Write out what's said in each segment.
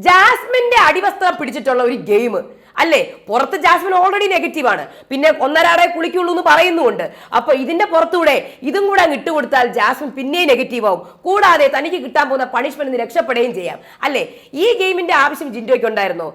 ജാസ്മിന്റെ അടിവസ്ത്രം പിടിച്ചിട്ടുള്ള ഒരു ഗെയിം അല്ലേ? പുറത്ത് ജാസ്മിൻ ഓൾറെഡി നെഗറ്റീവാണ്, പിന്നെ ഒന്നരാടെ കുളിക്കുള്ളൂ എന്ന് പറയുന്നുണ്ട്. അപ്പൊ ഇതിന്റെ പുറത്തൂടെ ഇതും കൂടെ അങ്ങ് ഇട്ടുകൊടുത്താൽ ജാസ്മിൻ പിന്നെയും നെഗറ്റീവ് ആവും. കൂടാതെ തനിക്ക് കിട്ടാൻ പോകുന്ന പണിഷ്മെന്റ് രക്ഷപ്പെടുകയും ചെയ്യാം അല്ലേ? ഈ ഗെയിമിന്റെ ആവശ്യം ജിൻഡോയ്ക്ക് ഉണ്ടായിരുന്നോ?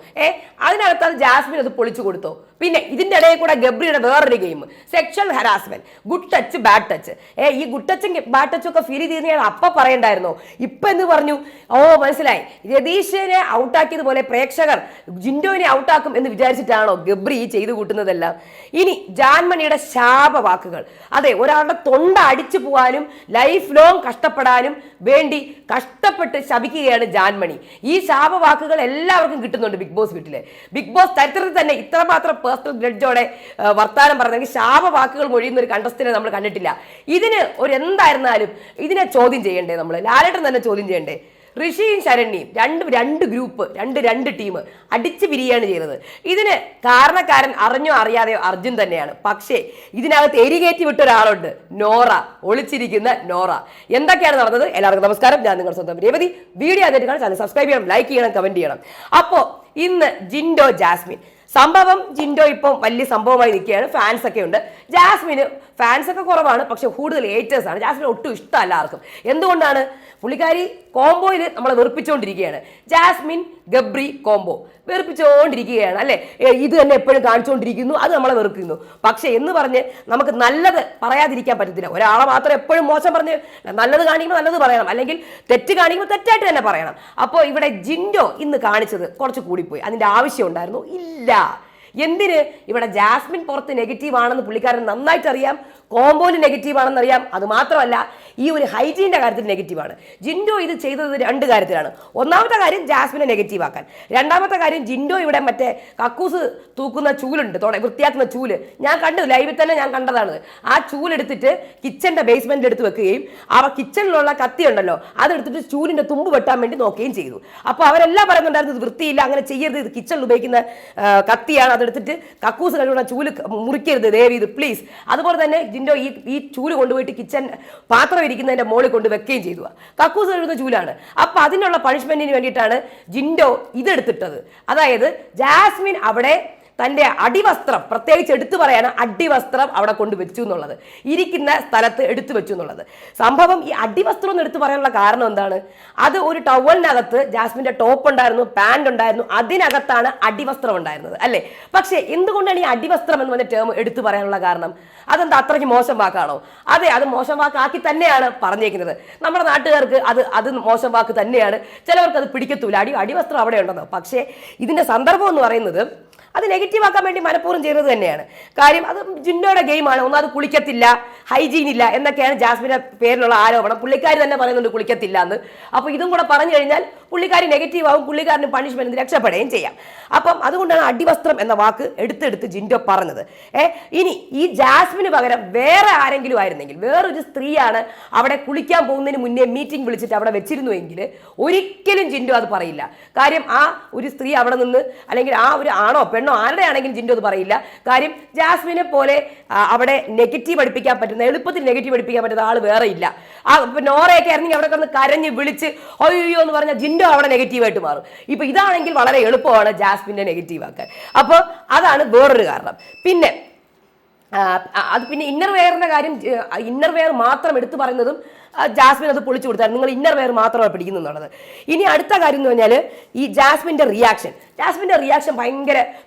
അതിനകത്ത് അത് ജാസ്മിൻ അത് പൊളിച്ചു കൊടുത്തോ? പിന്നെ ഇതിന്റെ ഇടയിൽ കൂടെ ഗബ്രിയുടെ വേറൊരു game, sexual harassment, good touch bad touch. ഈ ഗുഡ് ടച്ചും ബാഡ് ടച്ചും ഒക്കെ ഫീൽ ചെയ്ത് ഞാൻ അപ്പ പറയണ്ടായിരുന്നോ? ഇപ്പൊ എന്ന് പറഞ്ഞു, ഓ മനസ്സിലായി, രതീഷിനെ ഔട്ടാക്കിയതുപോലെ പ്രേക്ഷകർ ജിൻഡോനെ ഔട്ടാക്കും എന്ന് വിചാരിച്ചിട്ടാണോ ഗബ്രി ഈ ചെയ്തു കൂട്ടുന്നതെല്ലാം? ഇനി ജാൻമണിയുടെ ശാപവാക്കുകൾ, അതെ, ഒരാളുടെ തൊണ്ട അടിച്ചു പോവാനും ലൈഫ് ലോങ് കഷ്ടപ്പെടാനും വേണ്ടി കഷ്ടപ്പെട്ട് ശപിക്കുകയാണ് ജാൻമണി. ഈ ശാപവാക്കുകൾ എല്ലാവർക്കും കിട്ടുന്നുണ്ട് ബിഗ് ബോസ് വീട്ടിലെ. ബിഗ് ബോസ് ചരിത്രത്തിൽ തന്നെ ഇത്രമാത്രം പേഴ്സണൽ ഗ്രഡ്ജോടെ വർത്താനം പറഞ്ഞെങ്കിൽ ശാപവാക്കുകൾ മൊഴിയുന്ന ഒരു കണ്ടസ്റ്റിനെ നമ്മൾ കണ്ടിട്ടില്ല. ഇതിന് എന്തായിരുന്നാലും ഇതിനെ ചോദ്യം ചെയ്യണ്ടേ? നമ്മൾ ലാലേട്ടൻ തന്നെ ചോദ്യം ചെയ്യണ്ടേ? ഋഷിയും ശരണ്യയും രണ്ട് ഗ്രൂപ്പ്, രണ്ട് ടീം അടിച്ചു പിരിയാണ് ചെയ്തത്. ഇതിന് കാരണക്കാരൻ അറിഞ്ഞോ അറിയാതെയോ അർജുൻ തന്നെയാണ്. പക്ഷേ ഇതിനകത്ത് എരികേറ്റി വിട്ട ഒരാളുണ്ട്, നോറ, ഒളിച്ചിരിക്കുന്ന നോറ. എന്തൊക്കെയാണ് നടന്നത്? എല്ലാവർക്കും നമസ്കാരം, ഞാൻ നിങ്ങളുടെ സ്വന്തം രേവതി. വീഡിയോ ആദ്യമായിട്ട് കാണാൻ ചാനൽ സബ്സ്ക്രൈബ് ചെയ്യണം, ലൈക്ക് ചെയ്യണം, കമന്റ് ചെയ്യണം. അപ്പോൾ ഇന്ന് ജിൻഡോ ജാസ്മിൻ സംഭവം, ജിൻഡോ ഇപ്പം വലിയ സംഭവമായി നിൽക്കുകയാണ്. ഫാൻസ് ഒക്കെ ഉണ്ട്. ജാസ്മിന് ഫാൻസ് ഒക്കെ കുറവാണ്, പക്ഷെ കൂടുതൽ ഹേറ്റേഴ്സ് ആണ്. ജാസ്മിന് ഒട്ടും ഇഷ്ടമല്ല ആർക്കും. എന്തുകൊണ്ടാണ്? പുള്ളിക്കാരി കോംബോയിൽ നമ്മളെ വെറുപ്പിച്ചുകൊണ്ടിരിക്കുകയാണ്. ജാസ്മിൻ ഗബ്രി കോംബോ വെറുപ്പിച്ചുകൊണ്ടിരിക്കുകയാണ് അല്ലേ? ഇത് തന്നെ എപ്പോഴും കാണിച്ചുകൊണ്ടിരിക്കുന്നു, അത് നമ്മളെ വെറുക്കുന്നു. പക്ഷെ എന്ന് പറഞ്ഞ് നമുക്ക് നല്ലത് പറയാതിരിക്കാൻ പറ്റത്തില്ല. ഒരാളെ മാത്രം എപ്പോഴും മോശം പറഞ്ഞ് നല്ലത് കാണിക്കുമ്പോൾ നല്ലത് പറയണം, അല്ലെങ്കിൽ തെറ്റ് കാണിക്കുമ്പോൾ തെറ്റായിട്ട് തന്നെ പറയണം. അപ്പോൾ ഇവിടെ ജിൻഡോ ഇന്ന് കാണിച്ചത് കുറച്ച് കൂടിപ്പോയി. അതിൻ്റെ ആവശ്യം ഉണ്ടായിരുന്നു? ഇല്ല. എന്തിന്? ഇവിടെ ജാസ്മിൻ പുറത്ത് നെഗറ്റീവ് ആണെന്ന് പുള്ളിക്കാരൻ നന്നായിട്ട് അറിയാം, കോമ്പോയിൽ നെഗറ്റീവ് ആണെന്ന് അറിയാം. അത് മാത്രമല്ല ഈ ഒരു ഹൈജീൻ്റെ കാര്യത്തിൽ നെഗറ്റീവാണ്. ജിൻഡോ ഇത് ചെയ്തത് രണ്ട് കാര്യത്തിലാണ്. ഒന്നാമത്തെ കാര്യം ജാസ്മിനെ നെഗറ്റീവ് ആക്കാൻ, രണ്ടാമത്തെ കാര്യം ജിൻഡോ ഇവിടെ മറ്റേ കക്കൂസ് തൂക്കുന്ന ചൂലുണ്ട്, വൃത്തിയാക്കുന്ന ചൂല്, ഞാൻ കണ്ടു, ലൈവിൽ തന്നെ ഞാൻ കണ്ടതാണ്. ആ ചൂലെടുത്തിട്ട് കിച്ചൻ്റെ ബേസ്മെൻറ്റിൽ എടുത്ത് വെക്കുകയും ആ കിച്ചണിലുള്ള കത്തി ഉണ്ടല്ലോ അതെടുത്തിട്ട് ചൂലിൻ്റെ തുമ്പ് വെട്ടാൻ വേണ്ടി നോക്കുകയും ചെയ്തു. അപ്പോൾ അവരെല്ലാം പറയുന്നുണ്ടായിരുന്നു ഇത് വൃത്തിയില്ല, അങ്ങനെ ചെയ്യരുത്, ഇത് കിച്ചണിൽ ഉപയോഗിക്കുന്ന കത്തിയാണ്, അതെടുത്തിട്ട് കക്കൂസ് കഴിവുള്ള ചൂല് മുറിക്കരുത് ദയവ് ഇത് പ്ലീസ്. അതുപോലെ തന്നെ ജിൻഡോ ഈ ചൂല് കൊണ്ടുപോയിട്ട് കിച്ചൺ പാത്രം ഇരിക്കുന്നതിന്റെ മോളിൽ കൊണ്ട് വെക്കുകയും ചെയ്തു. കക്കൂസ് കഴുകുന്ന ചൂലാണ്. അപ്പൊ അതിനുള്ള പണിഷ്മെന്റിന് വേണ്ടിയിട്ടാണ് ജിൻഡോ ഇതെടുത്തിട്ടത്. അതായത് ജാസ്മിൻ അവിടെ തൻ്റെ അടിവസ്ത്രം, പ്രത്യേകിച്ച് എടുത്തു പറയാണ്, അടിവസ്ത്രം അവിടെ കൊണ്ട് വെച്ചു എന്നുള്ളത്, ഇരിക്കുന്ന സ്ഥലത്ത് എടുത്തു വെച്ചു എന്നുള്ളത്. സംഭവം ഈ അടിവസ്ത്രം എന്ന് എടുത്തു പറയാനുള്ള കാരണം എന്താണ്? അത് ഒരു ടവലിനകത്ത് ജാസ്മിൻ്റെ ടോപ്പ് ഉണ്ടായിരുന്നു, പാൻറ് ഉണ്ടായിരുന്നു, അതിനകത്താണ് അടിവസ്ത്രം ഉണ്ടായിരുന്നത് അല്ലേ? പക്ഷേ എന്തുകൊണ്ടാണ് ഈ അടിവസ്ത്രം എന്ന് പറഞ്ഞ ടേം എടുത്തു പറയാനുള്ള കാരണം? അതെന്താ അത്രയ്ക്ക് മോശം വാക്കാണോ? അതെ, അത് മോശം വാക്കാക്കി തന്നെയാണ് പറഞ്ഞേക്കുന്നത്. നമ്മുടെ നാട്ടുകാർക്ക് അത് മോശം വാക്ക് തന്നെയാണ്. ചിലവർക്ക് അത് പിടിക്കത്തൂല, അടിവസ്ത്രം അവിടെ ഉണ്ടെന്നോ. പക്ഷേ ഇതിൻ്റെ സന്ദർഭം എന്ന് പറയുന്നത് അത് നെഗറ്റീവ് ആക്കാൻ വേണ്ടി മനഃപൂർവ്വം ചെയ്തത് തന്നെയാണ്. കാര്യം അത് ജിൻഡോയുടെ ഗെയിമാണ്. ഒന്നും അത് കുളിക്കത്തില്ല, ഹൈജീൻ ഇല്ല എന്നൊക്കെയാണ് ജാസ്മിൻ്റെ പേരിലുള്ള ആരോപണം. പുള്ളിക്കാരി തന്നെ പറയുന്നുണ്ട് കുളിക്കത്തില്ല എന്ന്. അപ്പോൾ ഇതും കൂടെ പറഞ്ഞു കഴിഞ്ഞാൽ പുള്ളിക്കാരി നെഗറ്റീവ് ആവും, പുള്ളിക്കാരന് പണിഷ്മെന്റ് രക്ഷപ്പെടുകയും ചെയ്യാം. അപ്പം അതുകൊണ്ടാണ് അടിവസ്ത്രം എന്ന വാക്ക് എടുത്തെടുത്ത് ജിൻഡോ പറഞ്ഞത്. ഇനി ഈ ജാസ്മിന് പകരം വേറെ ആരെങ്കിലും ആയിരുന്നെങ്കിൽ, വേറൊരു സ്ത്രീയാണ് അവിടെ കുളിക്കാൻ പോകുന്നതിന് മുന്നേ മീറ്റിംഗ് വിളിച്ചിട്ട് അവിടെ വെച്ചിരുന്നുവെങ്കിൽ ഒരിക്കലും ജിൻഡോ അത് പറയില്ല. കാര്യം ആ ഒരു സ്ത്രീ അവിടെ നിന്ന്, അല്ലെങ്കിൽ ആ ഒരു ആണോ പെണ്ണോ ആരുടെ ആണെങ്കിലും ജിൻഡോ അത് പറയില്ല. കാര്യം ജാസ്മിനെ പോലെ അവിടെ നെഗറ്റീവ് പഠിപ്പിക്കാൻ പറ്റുന്ന, എളുപ്പത്തിൽ നെഗറ്റീവ് പഠിപ്പിക്കാൻ പറ്റുന്ന ആൾ വേറെ ഇല്ല. നോറയൊക്കെ ആയിരുന്നെങ്കിൽ അവിടെ കിടന്ന് കരഞ്ഞ് വിളിച്ച് അയ്യോ എന്ന് പറഞ്ഞാൽ ജിൻഡോ അവിടെ നെഗറ്റീവായിട്ട് മാറും. ഇപ്പൊ ഇതാണെങ്കിൽ വളരെ എളുപ്പമാണ് ജാസ്മിനെ നെഗറ്റീവ് ആക്കാൻ. അപ്പോൾ അതാണ് വേറൊരു കാരണം. പിന്നെ ഇന്നർ വെയറിന്റെ കാര്യം, ഇന്നർ വെയർ മാത്രം എടുത്തു പറയുന്നതും ജാസ്മിൻ അത് പൊളിച്ചു കൊടുത്തായിരുന്നു. നിങ്ങൾ ഇന്നർ വെയർ മാത്രമാണ് പിടിക്കുന്നു എന്നുള്ളത്. ഇനി അടുത്ത കാര്യം എന്ന് പറഞ്ഞാൽ ഈ ജാസ്മിൻ്റെ റിയാക്ഷൻ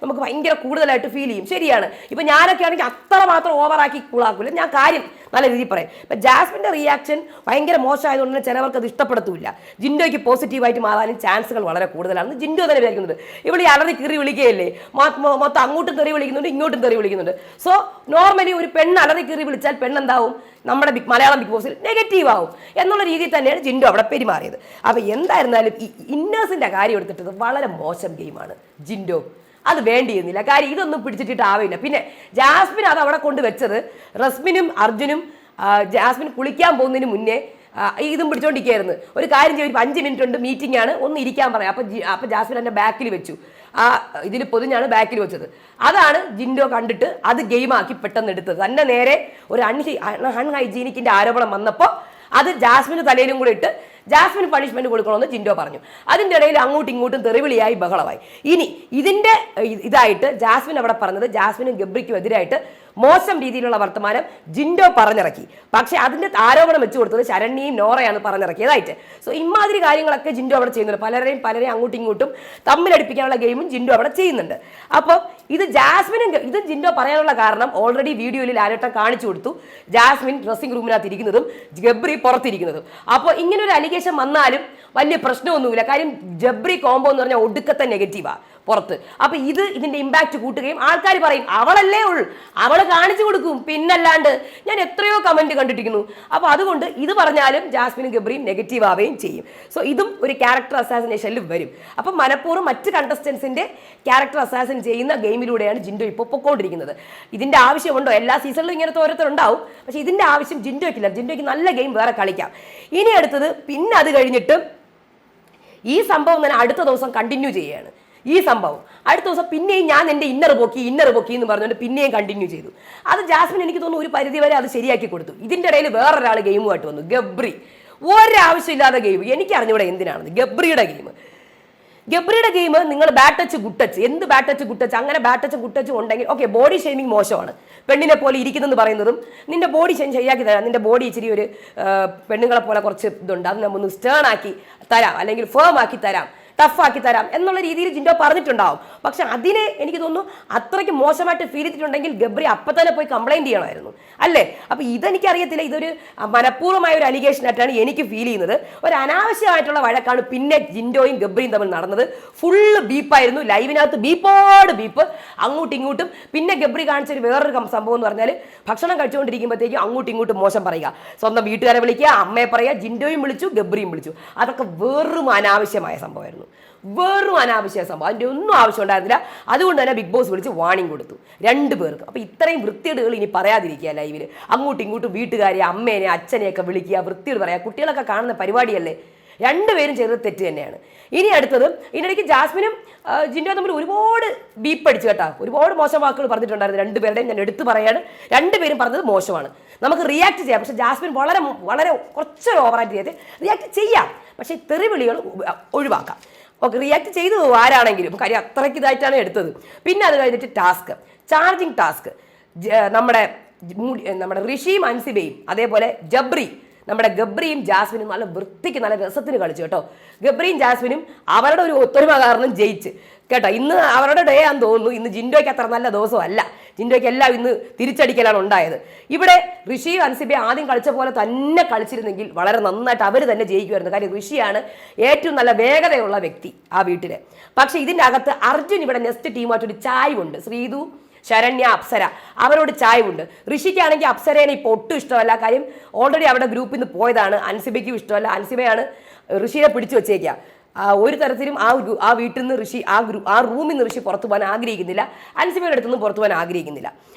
നമുക്ക് ഭയങ്കര കൂടുതലായിട്ട് ഫീൽ ചെയ്യും. ശരിയാണ്. ഇപ്പം ഞാനൊക്കെ ആണെങ്കിൽ അത്ര മാത്രം ഓവറാക്കി കൂളാക്കില്ല, ഞാൻ കാര്യം നല്ല രീതിയിൽ പറയും. ഇപ്പം ജാസ്മിൻ്റെ റിയാക്ഷൻ ഭയങ്കര മോശമായതുകൊണ്ട് തന്നെ ചിലവർക്ക് അത് ഇഷ്ടപ്പെടത്തില്ല. ജിൻഡോയ്ക്ക് പോസിറ്റീവായിട്ട് മാറാനും ചാൻസുകൾ വളരെ കൂടുതലാണ്. ജിൻഡോ തന്നെ വിചാരിക്കുന്നുണ്ട് ഇവിടെ ഈ അലറി കീറി വിളിക്കുകയല്ലേ, മൊത്തം അങ്ങോട്ടും തെറി വിളിക്കുന്നുണ്ട്, ഇങ്ങോട്ടും തെറി വിളിക്കുന്നുണ്ട്. സോ നോർമലി ഒരു പെണ്ണ് അലറി കീറി വിളിച്ചാൽ പെണ്ണെന്താവും? നമ്മുടെ മലയാളം ബിഗ് ബോസിൽ നെഗറ്റീവ് ആവും എന്നുള്ള രീതിയിൽ തന്നെയാണ് ജിൻഡോ അവിടെ പെരുമാറിയത്. അപ്പോൾ എന്തായിരുന്നാലും ഈ ഇന്നേഴ്സിൻ്റെ കാര്യം എടുത്തിട്ടത് വളരെ മോശം ഗെയിമാണ് ജിൻഡോ. അത് വേണ്ടിയിരുന്നില്ല. കാര്യം ഇതൊന്നും പിടിച്ചിട്ടിട്ടാവില്ല. പിന്നെ ജാസ്മിൻ അത് അവിടെ കൊണ്ട് വെച്ചത് റസ്മിനും അർജുനും ജാസ്മിൻ കുളിക്കാൻ പോകുന്നതിന് മുന്നേ ഇതും പിടിച്ചോണ്ടിരിക്കുകയായിരുന്നു. ഒരു കാര്യം ചെയ്യും, 5 മിനിറ്റ് ഉണ്ട്, മീറ്റിംഗ് ആണ്, ഒന്ന് ഇരിക്കാൻ പറയാം. അപ്പം ജാസ്മിൻ എൻ്റെ ബാക്കിൽ വെച്ചു, ആ ഇതിൽ പൊതിഞ്ഞാണ് ബാക്കിൽ വെച്ചത്. അതാണ് ജിൻഡോ കണ്ടിട്ട് അത് ഗെയിമാക്കി പെട്ടെന്ന് എടുത്തത്. തന്നെ നേരെ ഒരു അൺഹൈജീനിക്കിൻ്റെ ആരോപണം വന്നപ്പോൾ അത് ജാസ്മിൻ്റെ തലയിലും കൂടെ ഇട്ട് ജാസ്മിന് പണിഷ്മെന്റ് കൊടുക്കണമെന്ന് ജിൻഡോ പറഞ്ഞു. അതിൻ്റെ ഇടയിൽ അങ്ങോട്ടും ഇങ്ങോട്ടും തെറിവിളിയായി ബഹളമായി. ഇനി ഇതിന്റെ ഇതായിട്ട് ജാസ്മിൻ അവിടെ പറഞ്ഞത് ജാസ്മിനും ഗബ്രിക്കും എതിരായിട്ട് മോശം രീതിയിലുള്ള വർത്തമാനം ജിൻഡോ പറഞ്ഞിറക്കി. പക്ഷെ അതിന്റെ ആരോപണം വെച്ചു കൊടുത്തത് ശരണ്യയും നോറയാണ് പറഞ്ഞിറക്കിയതായിട്ട്. സോ ഇമാതിരി കാര്യങ്ങളൊക്കെ ജിൻഡോ അവിടെ ചെയ്യുന്നുണ്ട്. പലരെയും അങ്ങോട്ടും ഇങ്ങോട്ടും തമ്മിലടിപ്പിക്കാനുള്ള ഗെയിമും ജിൻഡോ അവിടെ ചെയ്യുന്നുണ്ട്. അപ്പോൾ ഇത് ഇത് ജിൻഡോ പറയാനുള്ള കാരണം ഓൾറെഡി വീഡിയോയിൽ ലാലേട്ടൻ കാണിച്ചു കൊടുത്തു. ജാസ്മിൻ ഡ്രസ്സിംഗ് റൂമിനകത്ത് ഇരിക്കുന്നതും ഗബ്രി പുറത്തിരിക്കുന്നതും. അപ്പോൾ ഇങ്ങനെ ഒരു അലിഗേഷൻ വന്നാലും വലിയ പ്രശ്നമൊന്നുമില്ല. കാര്യം ജബ്രി കോംബോ എന്ന് പറഞ്ഞാൽ ഒടുക്കത്തെ നെഗറ്റീവാണ് പുറത്ത്. അപ്പൊ ഇതിന്റെ ഇമ്പാക്ട് കൂട്ടുകയും ആൾക്കാർ പറയും അവളല്ലേ ഉള്ളു, അവള് കാണിച്ചു കൊടുക്കും, പിന്നല്ലാണ്ട് ഞാൻ എത്രയോ കമന്റ് കണ്ടിട്ടിരിക്കുന്നു. അപ്പൊ അതുകൊണ്ട് ഇത് പറഞ്ഞാലും ജാസ്മിനും ഗബ്രിയും നെഗറ്റീവ് ആവുകയും ചെയ്യും. സോ ഇതും ഒരു ക്യാരക്ടർ അസാസിനേഷനിൽ വരും. അപ്പൊ മനഃപൂർവ്വം മറ്റ് കണ്ടസ്റ്റൻസിന്റെ ക്യാരക്ടർ അസാസിൻ ചെയ്യുന്ന ഗെയിമിലൂടെയാണ് ജിൻഡോ ഇപ്പോൾ പൊക്കോണ്ടിരിക്കുന്നത്. ഇതിന്റെ ആവശ്യമുണ്ടോ? എല്ലാ സീസണിലും ഇങ്ങനത്തെ ഓരോരുത്തരുണ്ടാവും. പക്ഷെ ഇതിന്റെ ആവശ്യം ജിൻഡോയ്ക്കില്ല. ജിൻഡോയ്ക്ക് നല്ല ഗെയിം വേറെ കളിക്കാം. ഇനി അടുത്തത് പിന്നെ അത് കഴിഞ്ഞിട്ട് ഈ സംഭവം തന്നെ അടുത്ത ദിവസം കണ്ടിന്യൂ ചെയ്യുകയാണ്. ഈ സംഭവം അടുത്ത ദിവസം പിന്നെയും ഞാൻ എൻ്റെ ഇന്നർ പൊക്കി എന്ന് പറഞ്ഞുകൊണ്ട് പിന്നെയും കണ്ടിന്യൂ ചെയ്തു. അത് ജാസ്മിൻ എനിക്ക് തോന്നുന്നു ഒരു പരിധി വരെ അത് ശരിയാക്കി കൊടുത്തു. ഇതിൻ്റെ ഇടയിൽ വേറൊരാൾ ഗെയിമുമായിട്ട് വന്നു, ഗബ്രി. ഒരാവശ്യമില്ലാത്ത ഗെയിം, എനിക്ക് അറിഞ്ഞൂടെ എന്തിനാണെന്ന്. ഗബ്രിയുടെ ഗെയിം നിങ്ങൾ ബാറ്റ് ടച്ച് ഗുഡ് ടച്ച്, എന്ത് ബാറ്റ് ടച്ച് ഗുഡ് ടച്ച്, അങ്ങനെ ബാറ്റ് ടച്ച് ഗുഡ് ടച്ച് ഉണ്ടെങ്കിൽ ഓക്കെ. ബോഡി ഷെയ്മിങ് മോശമാണ്. പെണ്ണിനെ പോലെ ഇരിക്കുന്നതെന്ന് പറയുന്നതും നിന്റെ ബോഡി ശരിയാക്കി തരാം, നിന്റെ ബോഡി ഇച്ചിരി ഒരു പെണ്ണുങ്ങളെ പോലെ കുറച്ച് ഇതുണ്ട്, അത് നമ്മൊന്ന് സ്റ്റേൺ ആക്കി തരാം, അല്ലെങ്കിൽ ഫേം ആക്കി തരാം, ടഫാക്കി തരാം എന്നുള്ള രീതിയിൽ ജിൻഡോ പറഞ്ഞിട്ടുണ്ടാവും. പക്ഷെ അതിനെ എനിക്ക് തോന്നുന്നു അത്രയ്ക്ക് മോശമായിട്ട് ഫീൽ ചെയ്തിട്ടുണ്ടെങ്കിൽ ഗബ്രി അപ്പം തന്നെ പോയി കംപ്ലൈൻറ്റ് ചെയ്യണമായിരുന്നു, അല്ലേ? അപ്പം ഇതെനിക്കറിയത്തില്ല, ഇതൊരു മനഃപൂർവ്വമായ ഒരു അലിഗേഷൻ ആയിട്ടാണ് എനിക്ക് ഫീൽ ചെയ്യുന്നത്. ഒരു അനാവശ്യമായിട്ടുള്ള വഴക്കാണ് പിന്നെ ജിൻഡോയും ഗബ്രിയും തമ്മിൽ നടന്നത്. ഫുള്ള് ബീപ്പായിരുന്നു, ലൈവിനകത്ത് ബീപ്പ് അങ്ങോട്ടും ഇങ്ങോട്ടും. പിന്നെ ഗബ്രി കാണിച്ചൊരു വേറൊരു സംഭവം എന്ന് പറഞ്ഞാൽ ഭക്ഷണം കഴിച്ചുകൊണ്ടിരിക്കുമ്പോഴത്തേക്കും അങ്ങോട്ടും ഇങ്ങോട്ടും മോശം പറയുക, സ്വന്തം വീട്ടുകാരെ വിളിക്കുക, അമ്മയെ പറയുക, ജിൻഡോയും വിളിച്ചു ഗബ്രിയും വിളിച്ചു. അതൊക്കെ വെറും അനാവശ്യമായ സംഭവമായിരുന്നു, വെറും അനാവശ്യ സംഭവം. അതിൻ്റെ ഒന്നും ആവശ്യം ഉണ്ടായിരുന്നില്ല. അതുകൊണ്ട് തന്നെ ബിഗ് ബോസ് വിളിച്ച് വാണിംഗ് കൊടുത്തു രണ്ടുപേർക്ക്. അപ്പോൾ ഇത്രയും വൃത്തികേടുകൾ ഇനി പറയാതിരിക്കുക ലൈവിൽ. അങ്ങോട്ടും ഇങ്ങോട്ടും വീട്ടുകാരെ, അമ്മേനെ, അച്ഛനെയൊക്കെ വിളിക്കുക, വൃത്തികേട് പറയുക. കുട്ടികളൊക്കെ കാണുന്ന പരിപാടിയല്ലേ. രണ്ടുപേരും ചെയ്തത് തെറ്റ് തന്നെയാണ്. ഇനി അടുത്തത്, ഇതിനിടയ്ക്ക് ജാസ്മിനും ജിൻഡോ തമ്മിൽ ഒരുപാട് ബീപ്പടിച്ചു കേട്ടോ. ഒരുപാട് മോശം വാക്കുകൾ പറഞ്ഞിട്ടുണ്ടായിരുന്നു രണ്ടുപേരുടെയും. ഞാൻ എടുത്തു പറയാണ്, രണ്ടുപേരും പറഞ്ഞത് മോശമാണ്. നമുക്ക് റിയാക്ട് ചെയ്യാം, പക്ഷെ ജാസ്മിൻ വളരെ കുറച്ചൊരു ഓവറായിട്ട് ചെയ്ത് റിയാക്ട് ചെയ്യാം, പക്ഷേ തെറിവിളികൾ ഒഴിവാക്കാം. ഓക്കെ, റിയാക്ട് ചെയ്തു ആരാണെങ്കിലും, കാര്യം അത്രയ്ക്ക് ഇതായിട്ടാണ് എടുത്തത്. പിന്നെ അത് കഴിഞ്ഞിട്ട് ചാർജിങ് ടാസ്ക് നമ്മുടെ ഋഷിയും അൻസിബയും അതേപോലെ നമ്മുടെ ഗബ്രിയും ജാസ്മിനും നല്ല വൃത്തിക്ക് നല്ല രസത്തിന് കളിച്ചു കേട്ടോ. ഗബ്രിയും ജാസ്മിനും അവരുടെ ഒരു ഒത്തൊരുമ കാരണം ജയിച്ച് കേട്ടോ. ഇന്ന് അവരുടെ ഡേ ആണെന്ന് തോന്നുന്നു. ഇന്ന് ജിൻഡോയ്ക്ക് അത്ര നല്ല ദിവസമല്ല. ജിൻഡോയ്ക്ക് എല്ലാം ഇന്ന് തിരിച്ചടിക്കലാണ് ഉണ്ടായത്. ഇവിടെ ഋഷിയും അൻസിബയും ആദ്യം കളിച്ച പോലെ തന്നെ കളിച്ചിരുന്നെങ്കിൽ വളരെ നന്നായിട്ട് അവർ തന്നെ ജയിക്കുമായിരുന്നു. കാര്യം ഋഷിയാണ് ഏറ്റവും നല്ല വേഗതയുള്ള വ്യക്തി ആ വീട്ടിലെ. പക്ഷേ ഇതിൻ്റെ അകത്ത് അർജുൻ ഇവിടെ നെക്സ്റ്റ് ടീമായിട്ടൊരു ചായവുണ്ട്. ശ്രീതു, ശരണ്യ, അപ്സര, അവരോട് ചായവുണ്ട്. ഋഷിക്കാണെങ്കിൽ അപ്സരേനെ ഇപ്പോൾ ഒട്ടും ഇഷ്ടമല്ല. കാര്യം ഓൾറെഡി അവരുടെ ഗ്രൂപ്പിൽ നിന്ന് പോയതാണ്. അൻസിബയ്ക്കും ഇഷ്ടമല്ല. അൻസിബയാണ് ഋഷിയെ പിടിച്ചു വെച്ചേക്കുക. ഒരു തരത്തിലും ആ വീട്ടിൽ നിന്ന് ഋഷി ആ റൂമിൽ നിന്ന് ഋഷി പുറത്തു പോകാൻ ആഗ്രഹിക്കുന്നില്ല. അൻസിബയുടെ അടുത്ത് നിന്ന് പുറത്തു പോകാൻ ആഗ്രഹിക്കുന്നില്ല.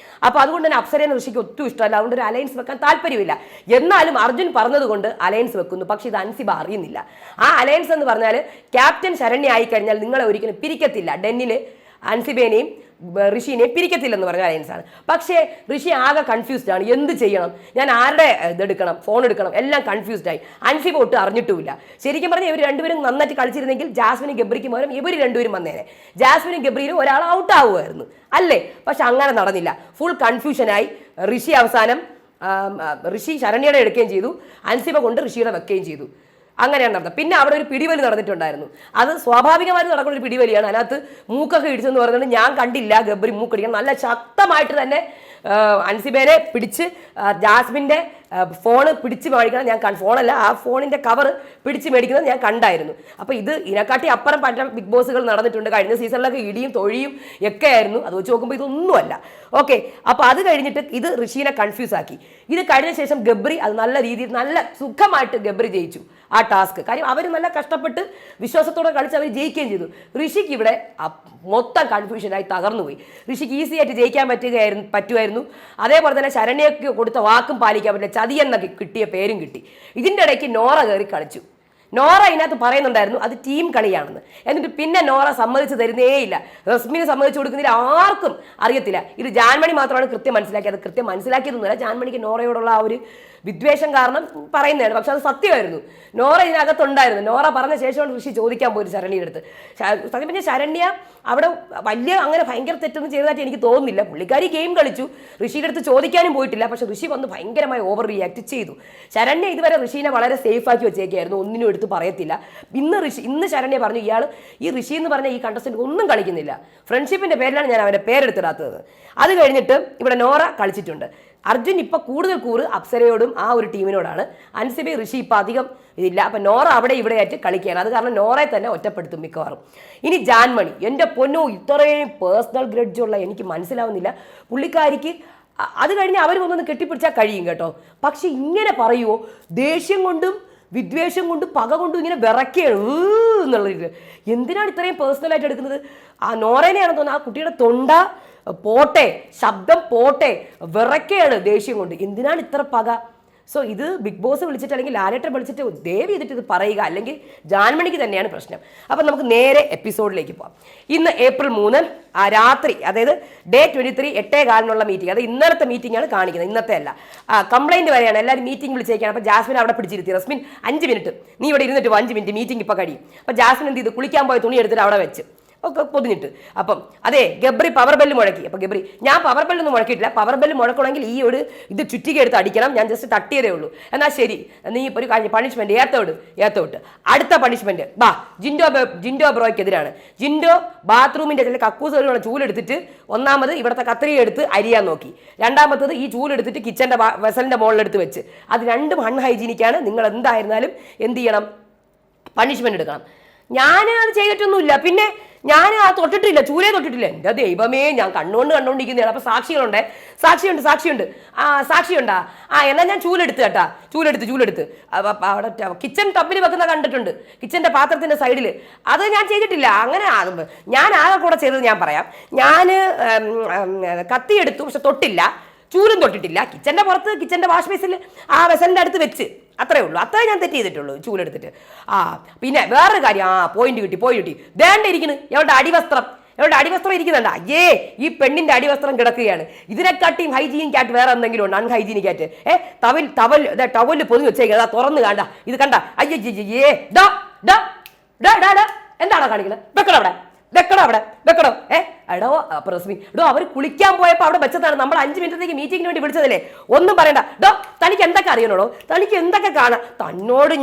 അപ്പോൾ അതുകൊണ്ട് തന്നെ അപ്സരേനെ ഋഷിക്ക് ഒട്ടും ഇഷ്ടമല്ല. അതുകൊണ്ട് ഒരു അലയൻസ് വെക്കാൻ താല്പര്യമില്ല. എന്നാലും അർജുൻ പറഞ്ഞതുകൊണ്ട് അലയൻസ് വെക്കുന്നു. പക്ഷെ ഇത് അൻസിബ അറിയുന്നില്ല. ആ അലയൻസ് എന്ന് പറഞ്ഞാൽ ക്യാപ്റ്റൻ ശരണ്യ ആയിക്കഴിഞ്ഞാൽ നിങ്ങളെ ഒരിക്കലും പിരിക്കത്തില്ല. ഡെന്നിൽ അൻസിബേനെയും ഋഷിനെ പിരിക്കത്തില്ലെന്ന് പറഞ്ഞ അലയൻസാണ്. പക്ഷേ ഋഷി ആകെ കൺഫ്യൂസ്ഡ് ആണ്. എന്ത് ചെയ്യണം, ഞാൻ ആരുടെ ഇതെടുക്കണം, ഫോൺ എടുക്കണം, എല്ലാം കൺഫ്യൂസ്ഡ് ആയി. അൻസിബ ഒട്ടും അറിഞ്ഞിട്ടുമില്ല. ശരിക്കും പറഞ്ഞാൽ ഇവർ രണ്ടുപേരും നന്നായിട്ട് കളിച്ചിരുന്നെങ്കിൽ ജാസ്മിനും ഗബ്രിക്കും പകരം ഇവർ രണ്ടുപേരും വന്നേനെ. ജാസ്മിനും ഗബ്രിയിലും ഒരാൾ ഔട്ട് ആവുമായിരുന്നു, അല്ലേ? പക്ഷെ അങ്ങനെ നടന്നില്ല. ഫുൾ കൺഫ്യൂഷനായി. ഋഷി ശരണ്യയുടെ എടുക്കുകയും ചെയ്തു, അൻസിബ കൊണ്ട് ഋഷിയുടെ വെക്കുകയും ചെയ്തു. അങ്ങനെയാണ് നടന്നത്. പിന്നെ അവിടെ ഒരു പിടിവലി നടന്നിട്ടുണ്ടായിരുന്നു. അത് സ്വാഭാവികമായിട്ട് നടക്കുന്ന ഒരു പിടിവലിയാണ്. അതിനകത്ത് മൂക്കൊക്കെ ഇടിച്ചെന്ന് പറയുന്നത് ഞാൻ കണ്ടില്ല. ഗബ്രി മൂക്കടിക്കാൻ നല്ല ശക്തമായിട്ട് തന്നെ അൻസിബേനെ പിടിച്ച് ജാസ്മിൻ്റെ ഫോണ് പിടിച്ച് മേടിക്കണം. ഞാൻ ഫോണല്ല, ആ ഫോണിൻ്റെ കവർ പിടിച്ച് മേടിക്കുന്നത് ഞാൻ കണ്ടായിരുന്നു. അപ്പോൾ ഇതിനെക്കാട്ടി അപ്പുറം പല ബിഗ് ബോസുകൾ നടന്നിട്ടുണ്ട്. കഴിഞ്ഞ സീസണിലൊക്കെ ഇടിയും തൊഴിയും ഒക്കെ ആയിരുന്നു. അത് വെച്ച് നോക്കുമ്പോൾ ഇതൊന്നുമല്ല. ഓക്കെ, അപ്പോൾ അത് കഴിഞ്ഞിട്ട് ഇത് ഋഷീനെ കൺഫ്യൂസ് ആക്കി. ഇത് കഴിഞ്ഞ ശേഷം ഗബ്രി അത് നല്ല രീതിയിൽ നല്ല സുഖമായിട്ട് ഗബ്രി ജയിച്ചു ആ ടാസ്ക്. കാര്യം അവർ നല്ല കഷ്ടപ്പെട്ട് വിശ്വാസത്തോടെ കളിച്ച് അവർ ജയിക്കുകയും ചെയ്തു. ഋഷിക്ക് ഇവിടെ മൊത്തം കൺഫ്യൂഷനായി തകർന്നുപോയി. ഋഷിക്ക് ഈസി ആയിട്ട് ജയിക്കാൻ പറ്റുമായിരുന്നു. അതേപോലെ തന്നെ ശരണ്യക്ക് കൊടുത്ത വാക്കും പാലിക്കാൻ പറ്റില്ല. ചതിയെന്നൊക്കെ കിട്ടിയ പേരും കിട്ടി. ഇതിൻ്റെ ഇടയ്ക്ക് നോറ കയറി കളിച്ചു. നോറ ഇതിനകത്ത് പറയുന്നുണ്ടായിരുന്നു അത് ടീം കളിയാണെന്ന്. എന്നിട്ട് പിന്നെ നോറ സമ്മതിച്ച് തരുന്നേയില്ല. റസ്മിന് സമ്മതിച്ചു കൊടുക്കുന്നില്ല, ആർക്കും അറിയത്തില്ല. ഇത് ജാൻമണി മാത്രമാണ് കൃത്യം മനസ്സിലാക്കിയത്. കൃത്യം മനസ്സിലാക്കിയതൊന്നുമില്ല, ജാൻമണിക്ക് നോറയോടുള്ള ആ ഒരു വിദ്വേഷം കാരണം പറയുന്നതാണ്. പക്ഷെ അത് സത്യമായിരുന്നു. നോറ ഇതിനകത്തുണ്ടായിരുന്നു. നോറ പറഞ്ഞ ശേഷമാണ് ഋഷി ചോദിക്കാൻ പോയി ശരണ്യയുടെ അടുത്ത്. സത്യം പറഞ്ഞാൽ ശരണ്യ അവിടെ വലിയ അങ്ങനെ ഭയങ്കര തെറ്റൊന്നും ചെയ്തതായിട്ട് എനിക്ക് തോന്നുന്നില്ല. പുള്ളിക്കാരി ഗെയിം കളിച്ചു, ഋഷിയുടെ അടുത്ത് ചോദിക്കാനും പോയിട്ടില്ല. പക്ഷെ ഋഷി വന്ന് ഭയങ്കരമായി ഓവർ റിയാക്ട് ചെയ്തു. ശരണ്യ ഇതുവരെ ഋഷീനെ വളരെ സേഫ് ആക്കി വെച്ചേക്കായിരുന്നു, ഒന്നിനും എടുത്ത് പറയത്തില്ല. ഇന്ന് ശരണ്യ പറഞ്ഞു ഈ ഋഷി എന്ന് പറഞ്ഞ ഈ കണ്ടസ്റ്റന്റ് ഒന്നും കളിക്കുന്നില്ല, ഫ്രണ്ട്ഷിപ്പിന്റെ പേരിലാണ് ഞാൻ അവന്റെ പേരെടുത്തിടാത്തത്. അത് കഴിഞ്ഞിട്ട് ഇവിടെ നോറ കളിച്ചിട്ടുണ്ട്. അർജുൻ ഇപ്പൊ കൂടുതൽ കൂറ് അപ്സരയോടും ആ ഒരു ടീമിനോടാണ്. അൻസിബി ഋഷി ഇപ്പൊ അധികം ഇതില്ല. അപ്പൊ നോറ അവിടെ ഇവിടെ ആയിട്ട് കളിക്കുകയാണ്. അത് കാരണം നോറയെ തന്നെ ഒറ്റപ്പെടുത്തും മിക്കവാറും. ഇനി ജാൻമണി, എൻ്റെ പൊന്നോ, ഇത്രയും പേഴ്സണൽ ഗ്രഡ്ജുള്ള എനിക്ക് മനസ്സിലാവുന്നില്ല പുള്ളിക്കാരിക്ക്. അത് കഴിഞ്ഞ് അവർ ഒന്നൊന്ന് കെട്ടിപ്പിടിച്ചാൽ കഴിയും കേട്ടോ. പക്ഷെ ഇങ്ങനെ പറയുമോ, ദേഷ്യം കൊണ്ടും വിദ്വേഷം കൊണ്ടും പക കൊണ്ടും ഇങ്ങനെ വിറക്കുകയാണ് എന്നുള്ളത്. എന്തിനാണ് ഇത്രയും പേഴ്സണലായിട്ട് എടുക്കുന്നത്? ആ നോറേനെയാണെന്ന് തോന്നുന്നത്. ആ കുട്ടിയുടെ തൊണ്ട പോട്ടെ, ശബ്ദം പോട്ടെ, വിറയ്ക്കുകയാണ് ദേഷ്യം കൊണ്ട്. എന്തിനാണ് ഇത്ര പക? സോ ഇത് ബിഗ് ബോസ് വിളിച്ചിട്ട് അല്ലെങ്കിൽ ലാലേട്ടൻ വിളിച്ചിട്ട് ദയവ് ചെയ്തിട്ട് ഇത് പറയുക, അല്ലെങ്കിൽ ജാൻമണിക്ക് തന്നെയാണ് പ്രശ്നം. അപ്പം നമുക്ക് നേരെ എപ്പിസോഡിലേക്ക് പോകാം. ഇന്ന് ഏപ്രിൽ 3 രാത്രി, അതായത് ഡേ 23 8:15 മീറ്റിംഗ്. അത് ഇന്നലത്തെ മീറ്റിംഗ് ആണ് കാണിക്കുന്നത്, ഇന്നത്തെ അല്ല. കംപ്ലൈന്റ് വരെയാണ്, എല്ലാവരും മീറ്റിംഗ് വിളിച്ചേക്കാണ്. അപ്പോൾ ജാസ്മിൻ അവിടെ പിടിച്ചിരുത്തി. റസ്മിൻ 5 മിനിറ്റ് നീ ഇവിടെ ഇരുന്നിട്ട് 5 മിനിറ്റ് മീറ്റിംഗ് ഇപ്പോൾ കഴിയും. അപ്പോൾ ജാസ്മിൻ എന്ത് ചെയ്തു, കുളിക്കാൻ പോയ തുണി എടുത്തിട്ട് അവിടെ വെച്ച് ഒക്കെ പൊതിഞ്ഞിട്ട്. അപ്പം അതെ, ഗബ്രി പവർ ബെല്ല് മുഴക്കി. അപ്പം ഗബ്രി, ഞാൻ പവർ ബെല്ലൊന്നും മുഴക്കിയിട്ടില്ല, പവർ ബെല്ല് മുഴക്കണമെങ്കിൽ ഈ ഒരു ഇത് ചുറ്റിക എടുത്ത് അടിക്കണം, ഞാൻ ജസ്റ്റ് തട്ടിയതേ ഉള്ളൂ. എന്നാൽ ശരി, നീ ഇപ്പോൾ ഒരു കാര്യം പണിഷ്മെന്റ് ഏത്തോട്ട് അടുത്ത പണിഷ്മെന്റ് ജിൻഡോ ബ്രോയ്ക്കെതിരാണ്. ജിൻഡോ ബാത്റൂമിന്റെ ചില കക്കൂസുകളുള്ള ചൂലെടുത്തിട്ട് ഒന്നാമത് ഇവിടുത്തെ കത്രിക എടുത്ത് അരിയാൻ നോക്കി, രണ്ടാമത്തത് ഈ ചൂലെടുത്തിട്ട് കിച്ചന്റെ വെസലിന്റെ മുകളിലെടുത്ത് വെച്ച്. അത് രണ്ടും അൺഹൈജീനിക്കാണ്. നിങ്ങൾ എന്തായിരുന്നാലും എന്ത് ചെയ്യണം, പണിഷ്മെന്റ് എടുക്കണം. ഞാൻ അത് ചെയ്തിട്ടൊന്നുമില്ല, പിന്നെ ഞാൻ ആ തൊട്ടിട്ടില്ല, ചൂലേ തൊട്ടിട്ടില്ല. എൻ്റെ ദൈവമേ, ഞാൻ കണ്ടുകൊണ്ടിരിക്കുന്നതാണ്. അപ്പൊ സാക്ഷിയുണ്ട്. സാക്ഷിയുണ്ടാ? എന്നാൽ ഞാൻ ചൂലെടുത്ത് കേട്ടാ, ചൂലെടുത്ത് അവിടെ കിച്ചൺ ടബിൽ വെക്കുന്ന കണ്ടിട്ടുണ്ട്, കിച്ചന്റെ പാത്രത്തിന്റെ സൈഡിൽ. അത് ഞാൻ ചെയ്തിട്ടില്ല. അങ്ങനെ ഞാൻ ആകെ കൂടെ ചെയ്തത് ഞാൻ പറയാം. ഞാൻ കത്തിയെടുത്തു, പക്ഷെ തൊട്ടില്ല, ചൂലും തൊട്ടിട്ടില്ല. കിച്ചന്റെ പുറത്ത്, കിച്ചന്റെ വാഷ് ബേസിൽ ആ വെസലിന്റെ അടുത്ത് വെച്ച്, അത്രേ ഉള്ളൂ. അത്രേ ഞാൻ തെറ്റ് ചെയ്തിട്ടുള്ളൂ, ചൂലെടുത്തിട്ട്. പിന്നെ വേറൊരു കാര്യം, പോയിന്റ് കിട്ടി. ദേണ്ട ഇരിക്കുന്നു എവിടെ അടിവസ്ത്രം ഇരിക്കുന്നുണ്ട്. അയ്യേ, ഈ പെണ്ണിന്റെ അടിവസ്ത്രം കിടക്കുകയാണ്. ഇതിനെക്കാട്ടിയും ഹൈജീനിക് ആയിട്ട് വേറെ എന്തെങ്കിലും ഉണ്ട്, അൺഹൈജീനിക് ആയിട്ട്? ടവല് പൊതിഞ്ഞ് വെച്ചേക്കുക, തുറന്ന് കണ്ട, ഇത് കണ്ട, അയ്യേ, എന്താണോ കാണിക്കുന്നത്? വെക്കടോ. എടോ റസ്മി, അവർ കുളിക്കാൻ പോയപ്പോൾ അവിടെ വെച്ചതാണ്. നമ്മൾ 5 മിനിറ്റത്തേക്ക് മീറ്റിങ്ങിന് വേണ്ടി വിളിച്ചതല്ലേ, ഒന്നും പറയണ്ട. തനിക്ക് എന്തൊക്കെ അറിയണോടോ, തനിക്ക് എന്തൊക്കെ കാണാം? തന്നോട്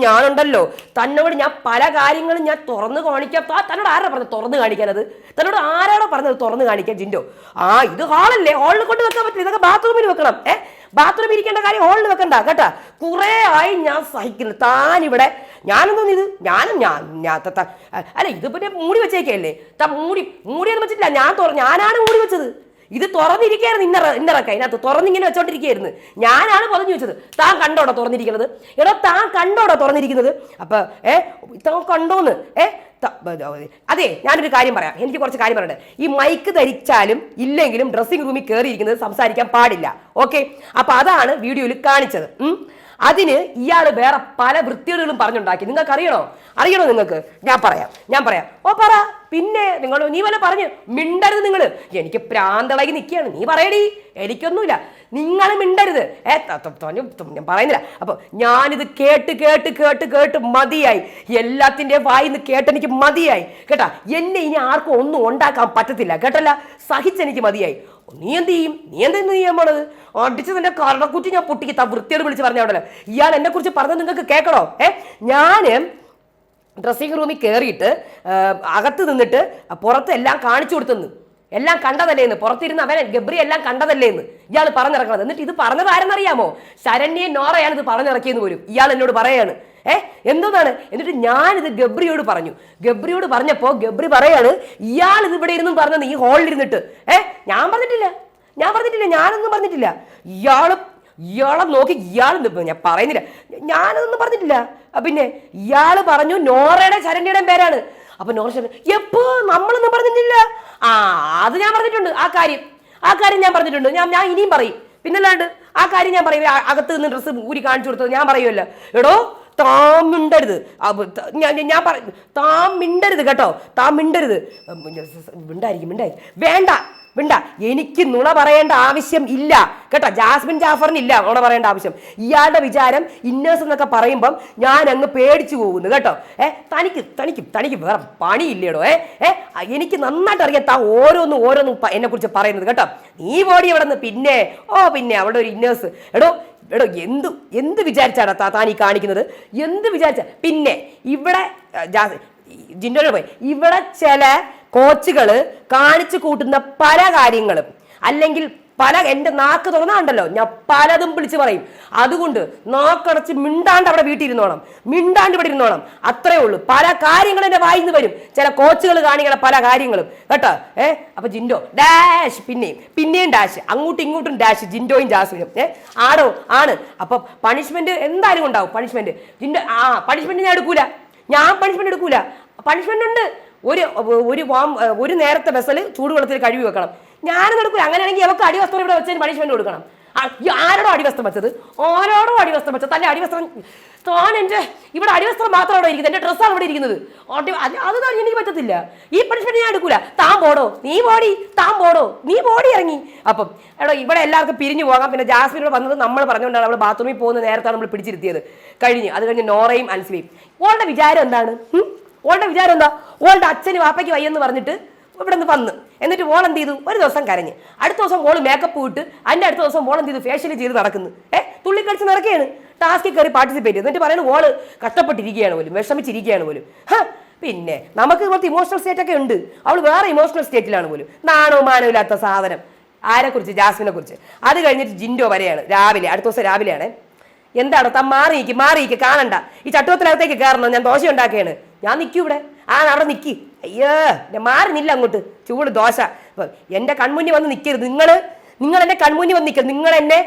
ഞാൻ പല കാര്യങ്ങളും ഞാൻ തുറന്നു കാണിക്കാം. തന്നോട് ആരാ പറഞ്ഞത് തുറന്നു കാണിക്കാനത്? തന്നോട് ആരാണോ പറഞ്ഞത് തുറന്നു കാണിക്കാൻ? ജിൻഡോ, ഇത് ഹാളല്ലേ, ഹാളിൽ കൊണ്ട് വെക്കാൻ പറ്റില്ല, ഇതൊക്കെ ബാത്റൂമിൽ വെക്കണം. ബാത്റൂമിൽ ഇരിക്കേണ്ട കാര്യം ഹാളിൽ വെക്കണ്ട കേട്ടാ. കുറെ ആയി ഞാൻ സഹിക്കുന്നു. താനിവിടെ ഞാനൊന്നും ഇത് അല്ല, ഇത് പിന്നെ മൂടി വെച്ചേക്കല്ലേ? മൂടിയൊന്നും വെച്ചിട്ടില്ല, ഞാനാണ് മൂടി വെച്ചത്. ഇത് തുറന്നിരിക്കുകയായിരുന്നു, ഇന്നറൊക്കെ അതിനകത്ത് തുറന്നിങ്ങനെ വെച്ചോണ്ടിരിക്കുകയായിരുന്നു. ഞാനാണ് പൊതിഞ്ഞു വെച്ചത്. താൻ കണ്ടോടോ തുറന്നിരിക്കുന്നത്? താൻ കണ്ടോടോ തുറന്നിരിക്കുന്നത്? അപ്പൊ താൻ കണ്ടോന്ന്? അതെ, ഞാനൊരു കാര്യം പറയാം, എനിക്ക് കുറച്ച് കാര്യം പറയണ്ടേ. ഈ മൈക്ക് ധരിച്ചാലും ഇല്ലെങ്കിലും ഡ്രസ്സിംഗ് റൂമിൽ കയറിയിരിക്കുന്നത് സംസാരിക്കാൻ പാടില്ല. ഓക്കെ, അപ്പൊ അതാണ് വീഡിയോയിൽ കാണിച്ചത്. അതിന് ഇയാൾ വേറെ പല വൃത്തികേടുകളും പറഞ്ഞുണ്ടാക്കി. നിങ്ങൾക്ക് അറിയണോ നിങ്ങൾക്ക്? ഞാൻ പറയാം. പറ. പിന്നെ നീ വല്ല പറഞ്ഞ് മിണ്ടരുത്. നിങ്ങൾ, എനിക്ക് പ്രാന്തളകി നിൽക്കുകയാണ്. നീ പറയടി, എനിക്കൊന്നുമില്ല. നിങ്ങൾ മിണ്ടരുത്. ഞാൻ പറയുന്നില്ല. അപ്പൊ ഞാനിത് കേട്ട് മതിയായി. എല്ലാത്തിൻ്റെ വായിന്ന് കേട്ടെനിക്ക് മതിയായി കേട്ടാ. എന്നെ ഇനി ആർക്കും ഒന്നും ഉണ്ടാക്കാൻ പറ്റത്തില്ല കേട്ടല്ല. സഹിച്ചെനിക്ക് മതിയായി. നീ എന്ത് ചെയ്യാൻ പോണത്? അടിച്ച് നിന്റെ കരണക്കുറ്റി ഞാൻ പൊട്ടിക്ക്. വൃത്തിയോട് വിളിച്ച് പറഞ്ഞോണ്ടല്ലോ. ഇയാൾ എന്നെ കുറിച്ച് പറഞ്ഞത് നിങ്ങൾക്ക് കേൾക്കണോ? ഞാന് ഡ്രസ്സിംഗ് റൂമിൽ കയറിയിട്ട് അകത്ത് നിന്നിട്ട് പുറത്ത് എല്ലാം കാണിച്ചു കൊടുത്തെന്ന്, എല്ലാം കണ്ടതല്ലേന്ന്, പുറത്തിരുന്ന് അവൻ ഗബ്രി എല്ലാം കണ്ടതല്ലേന്ന് ഇയാൾ പറഞ്ഞിറക്കണത്. എന്നിട്ട് ഇത് പറഞ്ഞത് ആരെന്നറിയാമോ? ശരണ്യയും നോറയാണ് ഇത് പറഞ്ഞിറക്കിയെന്ന് പോലും ഇയാൾ എന്നോട് പറയാണ്. എന്താണ്? എന്നിട്ട് ഞാനിത് ഗബ്രിയോട് പറഞ്ഞപ്പോൾ ഗബ്രി പറയാണ്, ഇയാൾ ഇത് ഇവിടെ ഇരുന്നും പറഞ്ഞത് ഈ ഹാളിൽ ഇരുന്നിട്ട്. ഞാൻ പറഞ്ഞിട്ടില്ല, ഞാനൊന്നും പറഞ്ഞിട്ടില്ല. ഇയാളെ നോക്കി ഞാൻ പറയുന്നില്ല, ഞാനതൊന്നും പറഞ്ഞിട്ടില്ല. പിന്നെ ഇയാൾ പറഞ്ഞു നോറയുടെ ശരണ്യയുടെ പേരാണ്. അപ്പൊ നോറ എപ്പോ നമ്മളൊന്നും പറഞ്ഞിട്ടില്ല. അത് ഞാൻ പറഞ്ഞിട്ടുണ്ട്. ആ കാര്യം ഞാൻ പറഞ്ഞിട്ടുണ്ട്. ഞാൻ ഇനിയും പറയും. പിന്നല്ലാണ്ട് ആ കാര്യം ഞാൻ പറയും. അകത്ത് നിന്ന് ഡ്രസ്സ് ഊരി കാണിച്ചു കൊടുത്തത് ഞാൻ പറയുമല്ലോ. എടോ, താൻ മിണ്ടരുത്. ഞാൻ താൻ മിണ്ടരുത് കേട്ടോ, താൻ മിണ്ടരുത്. വേണ്ട വേണ്ട, എനിക്ക് നുണ പറയേണ്ട ആവശ്യം ഇല്ല കേട്ടോ. ജാസ്മിൻ ജാഫറിന് ഇല്ല നുണ പറയേണ്ട ആവശ്യം. ഇയാളുടെ വിചാരം ഇന്നേഴ്സ് എന്നൊക്കെ പറയുമ്പം ഞാൻ അങ്ങ് പേടിച്ചു പോകുന്നു കേട്ടോ. തനിക്ക് തനിക്ക് തനിക്ക് വേറെ പണിയില്ലേടോ. എനിക്ക് നന്നായിട്ട് അറിയാം താൻ ഓരോന്നും എന്നെ കുറിച്ച് പറയുന്നത് കേട്ടോ. നീ ബോഡി എവിടെ നിന്ന് പിന്നെ അവിടെ ഒരു ഇന്നേഴ്സ്. എടോ എന്ത് വിചാരിച്ചാടാ താൻ ഈ കാണിക്കുന്നത്? എന്ത് വിചാരിച്ച? പിന്നെ ഇവിടെ ജിൻഡോയോട് പോയി, ഇവിടെ ചില കോച്ചുകൾ കാണിച്ചു കൂട്ടുന്ന പല കാര്യങ്ങളും, അല്ലെങ്കിൽ എൻ്റെ നാക്ക് തുറന്നാണ്ടല്ലോ ഞാൻ പലതും വിളിച്ച് പറയും. അതുകൊണ്ട് നാക്കടച്ച് മിണ്ടാണ്ട് അവിടെ വീട്ടിൽ ഇരുന്നോണം, മിണ്ടാണ്ട് ഇവിടെ ഇരുന്നോണം. അത്രേ ഉള്ളൂ. പല കാര്യങ്ങളും എൻ്റെ വായിന്ന് വരും, ചില കോച്ചുകൾ കാണിക്കണ പല കാര്യങ്ങളും കേട്ടോ. അപ്പൊ ജിൻഡോ ഡാഷ്, പിന്നെയും ഡാഷ്, അങ്ങോട്ടും ഇങ്ങോട്ടും ഡാഷ്, ജിൻഡോയും ജാസ്മിനും ആടോ ആണ്. അപ്പൊ പണിഷ്മെന്റ് എന്തായാലും ഉണ്ടാവും. പണിഷ്മെന്റ് ജിൻഡോ പണിഷ്മെന്റ് ഞാൻ പണിഷ്മെന്റ് എടുക്കൂല. പണിഷ്മെന്റ് ഉണ്ട്. ഒരു നേരത്തെ വെസൽ ചൂടുവെള്ളത്തിൽ കഴുകി വെക്കണം. ഞാനും എടുക്കൂല. അങ്ങനെയാണെങ്കിൽ അവർക്ക് അടിവസ്ത്രം ഇവിടെ വെച്ചതിന് പണിഷ്മെന്റ് കൊടുക്കണം. ആരോടോ അടിവസ്ത്രം വെച്ചത്? ഓരോടോ അടിവസ്ത്രം വെച്ചത്? തന്റെ അടിവസ്ത്രം താൻ എൻ്റെ ഇവിടെ അടിവസ്ത്രം മാത്രമാണ് ഇരിക്കുന്നത്, എൻ്റെ ഡ്രസ്സാണ് ഇവിടെ ഇരിക്കുന്നത്. അത് എനിക്ക് പറ്റത്തില്ല. ഈ പണിഷ്മെന്റ് ഞാൻ എടുക്കൂല. താൻ പോടോ, നീ ബോഡി ഇറങ്ങി. അപ്പം ഇവിടെ എല്ലാവർക്കും പിരിഞ്ഞു പോകാം. പിന്നെ ജാസ്മിനോട് വന്നത് നമ്മൾ പറഞ്ഞുകൊണ്ടാണ് അവൾ ബാത്റൂമിൽ പോകുന്ന നേരത്താണ് നമ്മൾ പിടിച്ചിരുത്തിയത്. അത് കഴിഞ്ഞ് നോറയും അൻസിബയും. ഓളുടെ വിചാരം എന്താണ്? ഓളുടെ അച്ഛന് വാപ്പയ്ക്ക് വയ്യെന്ന് പറഞ്ഞിട്ട് ഇവിടെ നിന്ന് വന്ന്, എന്നിട്ട് ഓൾ എന്ത് ചെയ്തു? ഒരു ദിവസം കരഞ്ഞ്, അടുത്ത ദിവസം ഓള് മേക്കപ്പ് ഇട്ട്, അതിൻ്റെ അടുത്ത ദിവസം ഓൾ എന്ത് ചെയ്തു? ഫേഷ്യൽ ചെയ്ത് നടക്കുന്നു. തുള്ളിക്കളിച്ച് നടക്കുകയാണ്. ടാസ്കിൽ കയറി പാർട്ടിസിപ്പേറ്റ് ചെയ്തു. എന്നിട്ട് പറയുന്നത് ഓള് കഷ്ടപ്പെട്ടിരിക്കുകയാണ് പോലും, വിഷമിച്ചിരിക്കുകയാണ് പോലും. പിന്നെ നമുക്ക് കുറച്ച് ഇമോഷണൽ സ്റ്റേറ്റ് ഒക്കെ ഉണ്ട്. അവൾ വേറെ ഇമോഷണൽ സ്റ്റേറ്റിലാണ് പോലും. നാണോ മാനോ ഇല്ലാത്ത സാധനം. ആരെക്കുറിച്ച്? ജാസ്മിനെ കുറിച്ച്. അത് കഴിഞ്ഞിട്ട് ജിൻഡോ വരെയാണ് രാവിലെ, അടുത്ത ദിവസം രാവിലെയാണ്. എന്താണോ താൻ മാറിയിക്ക് കാണണ്ട, ഈ ചട്ടുവത്തിനകത്തേക്ക് കയറണം, ഞാൻ ദോശ ഉണ്ടാക്കുകയാണ്, ഞാൻ നിൽക്കൂ ഇവിടെ. അവിടെ നിൽക്കി. അയ്യോ, ഞാൻ മാറുന്നില്ല അങ്ങോട്ട്, ചൂട് ദോശ. എൻ്റെ കൺമുന്നിൽ വന്ന് നിൽക്കരുത്. നിങ്ങൾ എൻ്റെ കൺമുന്നിൽ വന്ന് നിൽക്കരുത്. നിങ്ങൾ എന്നെ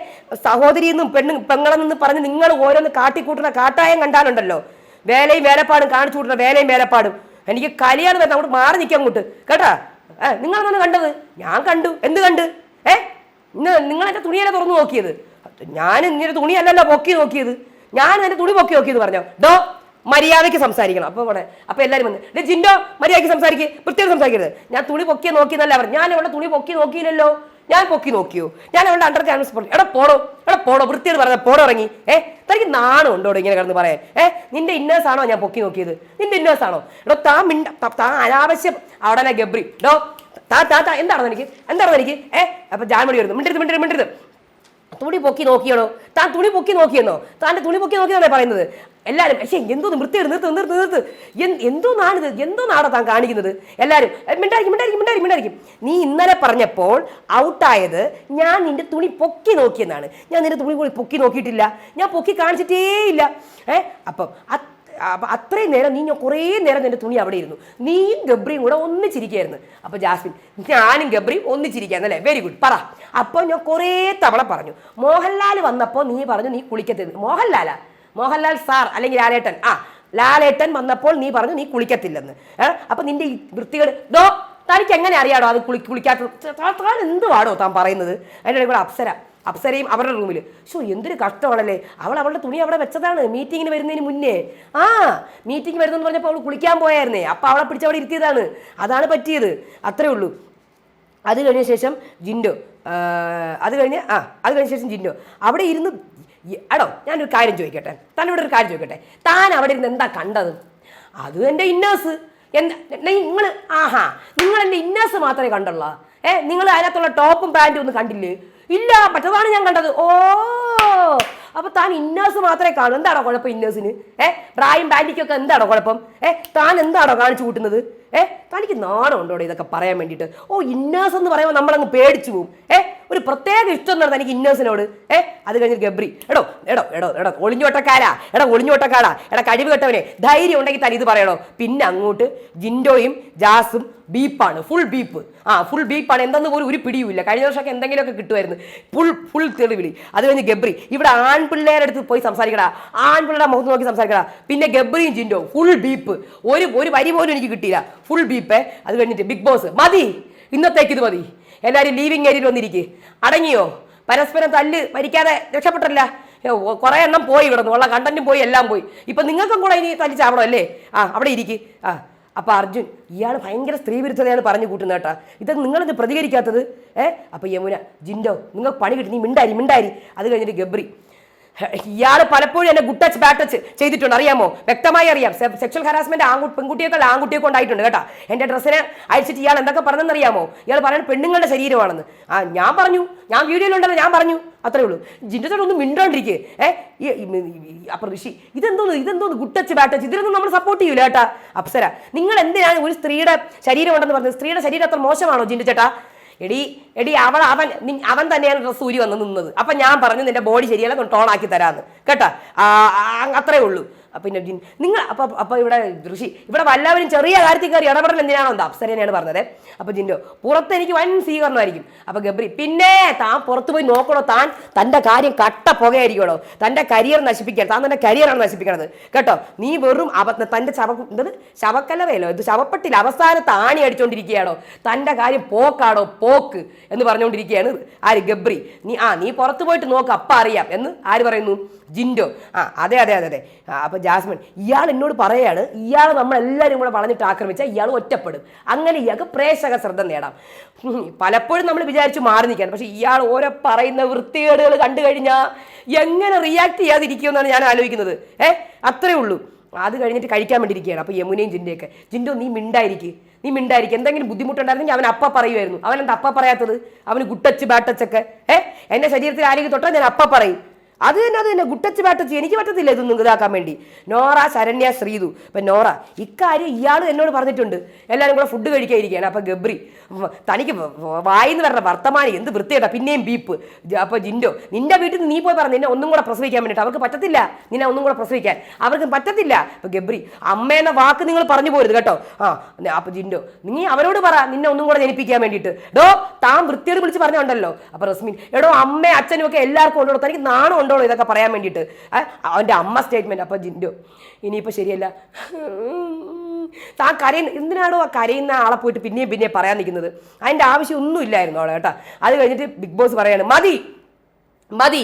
സഹോദരിയെന്നും പെങ്ങളെന്നും പറഞ്ഞ് നിങ്ങൾ ഓരോന്ന് കാട്ടിക്കൂട്ടുന്ന കാട്ടായം കണ്ടാലുണ്ടല്ലോ, വേലയും വേലപ്പാടും കാണിച്ചു കൂട്ടുന്ന വേലയും വേലപ്പാടും. എനിക്ക് കലിയാണ് വരുന്നത്. അങ്ങോട്ട് മാറി നിൽക്കാം അങ്ങോട്ട് കേട്ടാ. നിങ്ങളെന്നാണ് കണ്ടത്? ഞാൻ കണ്ടു. എന്ത് കണ്ട്? നിങ്ങൾ എൻ്റെ തുണിയല്ലേ തുറന്നു നോക്കിയത്? ഞാൻ നിന്റെ തുണിയല്ലല്ലോ പൊക്കി നോക്കിയത്. ഞാൻ എൻ്റെ തുണി പൊക്കി നോക്കിയത് പറഞ്ഞോ? മര്യാദയ്ക്ക് സംസാരിക്കണം. അപ്പൊ എല്ലാവരും വന്ന് ജിൻഡോ മര്യാദയ്ക്ക് സംസാരിക്കുക, പ്രത്യേകം സംസാരിക്കരുത്. ഞാൻ തുണി പൊക്കിയെ നോക്കിയെന്നല്ല പറഞ്ഞു. ഞാൻ അവളുടെ തുണി പൊക്കി നോക്കിയില്ലല്ലോ. ഞാൻ പൊക്കി നോക്കിയോ? ഞാൻ അവളുടെ അണ്ടർ ക്യാൻവസ് പറഞ്ഞു. എടാ പോടോ വൃത്തിയോട് പറഞ്ഞ പോടോ ഇറങ്ങി. തനിക്ക് നാണം ഉണ്ടോ ഇങ്ങനെ കിടന്ന് പറയാൻ? നിന്റെ ഇന്നേഴ്സ് ആണോ ഞാൻ പൊക്കി നോക്കിയത്? നിന്റെ ഇന്നേഴ്സ് ആണോ? താൻ അനാവശ്യം അവിടെ ഗബ്രി. എന്താണോ എനിക്ക്? അപ്പൊ ജാൻമണി വരുന്നു. മിണ്ടരുത്. തുണി പൊക്കി നോക്കിയാണോ? താൻ തുണി പൊക്കി നോക്കിയെന്നോ? താൻ്റെ തുണി പൊക്കി നോക്കിയെന്നാണ് പറയുന്നത് എല്ലാവരും. പക്ഷേ എന്തോന്ന് വൃത്തിയോട് നിർത്ത്. എന്തോന്നാണോ താൻ കാണിക്കുന്നത്? എല്ലാവരും മിണ്ടായിരിക്കും. നീ ഇന്നലെ പറഞ്ഞപ്പോൾ ഔട്ടായത് ഞാൻ നിന്റെ തുണി പൊക്കി നോക്കിയെന്നാണ്. ഞാൻ നിന്റെ തുണി പൊക്കി നോക്കിയിട്ടില്ല, ഞാൻ പൊക്കി കാണിച്ചിട്ടേ ഇല്ല. അപ്പം അത്രയും നേരം ഞാൻ കുറേ നേരം നിന്റെ തുണി അവിടെ ഇരുന്നു. നീയും ഗബ്രിയും കൂടെ ഒന്നിച്ചിരിക്കുകയായിരുന്നു. അപ്പോൾ ജാസ്മിൻ, ഞാനും ഗബ്രിയും ഒന്നിച്ചിരിക്കുകയായിരുന്നല്ലേ? വെരി ഗുഡ്, പറ. അപ്പോൾ ഞാൻ കുറേ തവണ പറഞ്ഞു. മോഹൻലാൽ വന്നപ്പോൾ നീ പറഞ്ഞു നീ കുളിക്കത്തില്ല. മോഹൻലാൽ സാർ അല്ലെങ്കിൽ ലാലേട്ടൻ, ലാലേട്ടൻ വന്നപ്പോൾ നീ പറഞ്ഞു നീ കുളിക്കത്തില്ലെന്ന്. അപ്പം നിന്റെ ഈ വൃത്തികേട് തനിക്ക് എങ്ങനെ അറിയാടോ അത് കുളിക്കാത്ത? താൻ എന്തുവാടോ താൻ പറയുന്നത്? അതിൻ്റെ കൂടെ അപ്സരയും അവരുടെ റൂമിൽ. എന്തൊരു കഷ്ടമാണല്ലേ. അവളുടെ തുണി അവിടെ വെച്ചതാണ് മീറ്റിങ്ങിന് വരുന്നതിന് മുന്നേ. മീറ്റിംഗ് വരുന്നെന്ന് പറഞ്ഞപ്പോൾ അവൾ കുളിക്കാൻ പോയായിരുന്നേ. അപ്പം അവളെ പിടിച്ച് അവിടെ ഇരുത്തിയതാണ്. അതാണ് പറ്റിയത്. അത്രേ ഉള്ളൂ. അത് കഴിഞ്ഞ ശേഷം ജിൻഡോ ജിൻഡോ അവിടെ ഇരുന്ന് ഞാനൊരു കാര്യം ചോദിക്കട്ടെ, തന്നോട് ഒരു കാര്യം ചോദിക്കട്ടെ. താൻ അവിടെ ഇരുന്ന് എന്താ കണ്ടത്? അത് എൻ്റെ ഇന്നേഴ്സ്. നിങ്ങൾ എൻ്റെ ഇന്നേഴ്സ് മാത്രമേ കണ്ടുള്ളൂ. നിങ്ങൾ അതിനകത്തുള്ള ടോപ്പും പാൻറ്റും ഒന്നും കണ്ടില്ലേ? ഇല്ല, മറ്റതാണ് ഞാൻ കണ്ടത്. അപ്പൊ താൻ ഇന്നേഴ്സ് മാത്രമേ കാണൂ. എന്താണോ കുഴപ്പം ഇന്നേഴ്സിന്? ബ്രായും പാൻറ്റിക്കൊക്കെ എന്താണോ കുഴപ്പം? താൻ എന്താണോ കാണിച്ചു കൂട്ടുന്നത്? തനിക്ക് നാണം ഉണ്ടോ ഇതൊക്കെ പറയാൻ വേണ്ടിയിട്ട്? ഇന്നേഴ്സ് എന്ന് പറയുമ്പോൾ നമ്മളങ്ങ് പേടിച്ചു പോവും. ഒരു പ്രത്യേക ഇഷ്ടം എന്നാണ് തനിക്ക് ഇന്നേഴ്സിനോട്. അത് കഴിഞ്ഞിട്ട് ഗബ്രി, എടോ ഒളിഞ്ഞോട്ടക്കാരാ, കഴിവ് കെട്ടവനെ, ധൈര്യം ഉണ്ടെങ്കിൽ താൻ ഇത് പറയണോ? പിന്നെ അങ്ങോട്ട് ജിൻഡോയും ജാസും ബീപ്പാണ്, ഫുൾ ബീപ്പാണ്. എന്തെന്ന് പോലും ഒരു പിടിയുമില്ല. കഴിഞ്ഞ വർഷമൊക്കെ എന്തെങ്കിലുമൊക്കെ കിട്ടുമായിരുന്നു. ഫുൾ തെളിവിളി. അത് കഴിഞ്ഞ് ഗബ്രി, ഇവിടെ ആൺപിള്ളേരുടെ അടുത്ത് പോയി സംസാരിക്കടാ, ആൺപിള്ളേരുടെ മുഖത്ത് നോക്കി സംസാരിക്കടാ. പിന്നെ ഗബ്രിയും ജിൻഡോ ഫുൾ ബീപ്പ്. ഒരു വരി പോലും എനിക്ക് കിട്ടിയില്ല, ഫുൾ ബീപ്പ്. അത് കഴിഞ്ഞിട്ട് ബിഗ് ബോസ്, മതി, ഇന്നത്തേക്ക് ഇത് മതി. എല്ലാവരും ലീവിങ് ഏരിയയിൽ വന്നിരിക്കുക. അടങ്ങിയോ? പരസ്പരം തല്ല് മരിക്കാതെ രക്ഷപ്പെട്ടല്ല. കുറേ എണ്ണം പോയി ഇവിടുന്ന് ഉള്ള കണ്ടന്റും പോയി എല്ലാം പോയി. ഇപ്പം നിങ്ങൾക്കും കൂടെ ഇനി തല്ലിച്ചാവണം അല്ലേ? അവിടെ ഇരിക്കും. അപ്പോൾ അർജുൻ ഇയാൾ ഭയങ്കര സ്ത്രീ വിരുദ്ധതയാണ് പറഞ്ഞു കൂട്ടുന്നത് കേട്ടോ. ഇത് നിങ്ങളെന്ത് പ്രതികരിക്കാത്തത്? അപ്പോൾ യമുന ജിൻഡോ നിങ്ങൾ പണി കിട്ടി, നീ മിണ്ടാരി. അത് കഴിഞ്ഞിട്ട് ഗബ്രി ഇയാൾ പലപ്പോഴും എന്നെ ഗുഡ് ടച്ച് ബാഡ് ടച്ച് ചെയ്തിട്ടുണ്ട്, അറിയാമോ? വ്യക്തമായി അറിയാം. സെക്ഷൽ ഹരാസ്മെന്റ് പെൺകുട്ടിയേക്കാൾ ആൺകുട്ടിയൊക്കെ ഉണ്ടായിട്ടുണ്ട് കേട്ടോ. എൻ്റെ ഡ്രസ്സിനെ അയച്ചിട്ട് ഇയാൾ എന്തൊക്കെ പറഞ്ഞെന്നറിയാമോ? ഇയാൾ പറയുന്നത് പെണ്ണുങ്ങളുടെ ശരീരമാണെന്ന്. ഞാൻ പറഞ്ഞു, ഞാൻ വീഡിയോയിലുണ്ടല്ലോ, ഞാൻ പറഞ്ഞു, അത്രേ ഉള്ളൂ. ജിൻഡോത്തോട് ഒന്നും മിണ്ടാണ്ടിരിക്കേ. അപ്പൊ ഋഷി ഇതെന്തോന്ന് ഗുഡ് ടച്ച് ബാഡ് ടച്ച്, ഇതിലൊന്നും നമ്മൾ സപ്പോർട്ട് ചെയ്യൂല കേട്ടാ. അപ്സര നിങ്ങൾ എന്തിനാണ് ഒരു സ്ത്രീയുടെ ശരീരമുണ്ടെന്ന് പറഞ്ഞത്? സ്ത്രീയുടെ ശരീരം അത്ര മോശമാണോ ജിൻഡോ ചേട്ടാ? എടി അവൻ തന്നെയാണ് ഡ്രസ്സ് ഊരി വന്ന് നിന്നത്. അപ്പം ഞാൻ പറഞ്ഞു നിന്റെ ബോഡി ശരിയല്ല, ടോണാക്കി തരാമെന്ന് കേട്ടാ. അത്രേ ഉള്ളൂ. പിന്നെ നിങ്ങൾ അപ്പൊ ഇവിടെ ഋഷി ഇവിടെ വല്ലവരും ചെറിയ കാര്യത്തിൽ കയറി ഇടപെടൽ എന്തിനാണോ എന്താ അപ്സരനെയാണ് പറഞ്ഞത്. അപ്പൊ ജിൻഡോ പുറത്ത് എനിക്ക് വൻ സ്വീകരണമായിരിക്കും. അപ്പൊ ഗബ്രി പിന്നെ താൻ പുറത്തു പോയി നോക്കണോ, തന്റെ കാര്യം കട്ട പുകയായിരിക്കണോ, തന്റെ കരിയർ നശിപ്പിക്കാൻ, താൻ തന്റെ കരിയറാണ് നശിപ്പിക്കണത് കേട്ടോ. നീ വെറും തന്റെ ശവക്കല്ലറയല്ലോ, ഇത് ശവപ്പെട്ടിൽ അവസാനത്ത് ആണി അടിച്ചോണ്ടിരിക്കുകയാണോ, തന്റെ കാര്യം പോക്കാണോ പോക്ക് എന്ന് പറഞ്ഞുകൊണ്ടിരിക്കുകയാണ് ആര്? ഗബ്രി. നീ പുറത്തു പോയിട്ട് നോക്ക്, അപ്പ അറിയാം എന്ന് ആര് പറയുന്നു? ജിൻഡോ. അതെ. അപ്പൊ ജാസ്മിൻ ഇയാൾ എന്നോട് പറയാണ്, ഇയാൾ നമ്മളെല്ലാവരും കൂടെ വളഞ്ഞിട്ട് ആക്രമിച്ചാൽ ഇയാൾ ഒറ്റപ്പെടും, അങ്ങനെ ഇയാൾക്ക് പ്രേക്ഷക ശ്രദ്ധ നേടാം. പലപ്പോഴും നമ്മൾ വിചാരിച്ചു മാറി നിൽക്കാൻ, പക്ഷെ ഇയാൾ ഓരോ പറയുന്ന വൃത്തികേടുകൾ കണ്ടു കഴിഞ്ഞാൽ എങ്ങനെ റിയാക്ട് ചെയ്യാതിരിക്കുമെന്നാണ് ഞാൻ ആലോചിക്കുന്നത്. അത്രേ ഉള്ളൂ. അത് കഴിഞ്ഞിട്ട് കഴിക്കാൻ വേണ്ടിയിരിക്കുകയാണ്. അപ്പോൾ യമുനയും ജിൻഡയൊക്കെ, ജിൻഡോ നീ മിണ്ടായിരിക്കും, എന്തെങ്കിലും ബുദ്ധിമുട്ടുണ്ടായിരുന്നെങ്കിൽ അവൻ അപ്പ പറയുമായിരുന്നു. അവൻ എന്താ അപ്പ പറയാത്തത്? അവന് ഗുഡ് ടച്ച് ബാഡ് ടച്ച് ഒക്കെ എൻ്റെ ശരീരത്തിൽ ആരെങ്കിലും തൊട്ടാൽ ഞാൻ അപ്പ പറയും. അത് തന്നെ ഗുഡ് ടച്ച് ബാഡ് ടച്ച് എനിക്ക് പറ്റത്തില്ല ഇതൊന്നും ഇതാക്കാൻ വേണ്ടി. നോറ, ശരണ്യ, ശ്രീതു. അപ്പം നോറ ഇക്കാര്യം ഇയാൾ എന്നോട് പറഞ്ഞിട്ടുണ്ട്, എല്ലാവരും കൂടെ ഫുഡ് കഴിക്കാതിരിക്കുകയാണ്. അപ്പം ഗബ്രി തനിക്ക് വായിന്ന് പറഞ്ഞ വർത്തമാനം എന്ത് വൃത്തിയായിട്ടാ, പിന്നെയും ബീപ്പ്. അപ്പോൾ ജിൻഡോ നിന്റെ വീട്ടിൽ നിന്ന് നീ പോയി പറഞ്ഞു നിന്നെ ഒന്നും കൂടെ പ്രസവിക്കാൻ വേണ്ടിയിട്ട്, അവർക്ക് പറ്റത്തില്ല നിന്നെ ഒന്നും കൂടെ പ്രസവിക്കാൻ, അവർക്ക് പറ്റത്തില്ല. അപ്പോൾ ഗബ്രി അമ്മേന്ന വാക്ക് നിങ്ങൾ പറഞ്ഞു പോരുത് കേട്ടോ. അപ്പോൾ ജിൻഡോ നീ അവരോട് പറ നിന്നെ ഒന്നും കൂടെ ജനിപ്പിക്കാൻ വേണ്ടിയിട്ട്. താൻ വൃത്തിയോട് വിളിച്ച് പറഞ്ഞുണ്ടല്ലോ. അപ്പോൾ റസ്മിൻ അമ്മയും അച്ഛനും ഒക്കെ എല്ലാവർക്കും ഉണ്ടോ, തനിക്ക് നാണം ഉണ്ടോ ഇതൊക്കെ പറയാൻ വേണ്ടിയിട്ട്? അവൻ്റെ അമ്മ സ്റ്റേറ്റ്മെന്റ്. അപ്പൊ ജിൻഡോ ഇനിയിപ്പോ ശരിയല്ല, താൻ എന്തിനാണോ കരയുന്ന ആളെ പോയിട്ട് പിന്നെയും പറയാൻ നിൽക്കുന്നത്? അതിന്റെ ആവശ്യം ഒന്നും ഇല്ലായിരുന്നു അവളെ കേട്ടോ. അത് കഴിഞ്ഞിട്ട് ബിഗ് ബോസ് പറയാണ് മതി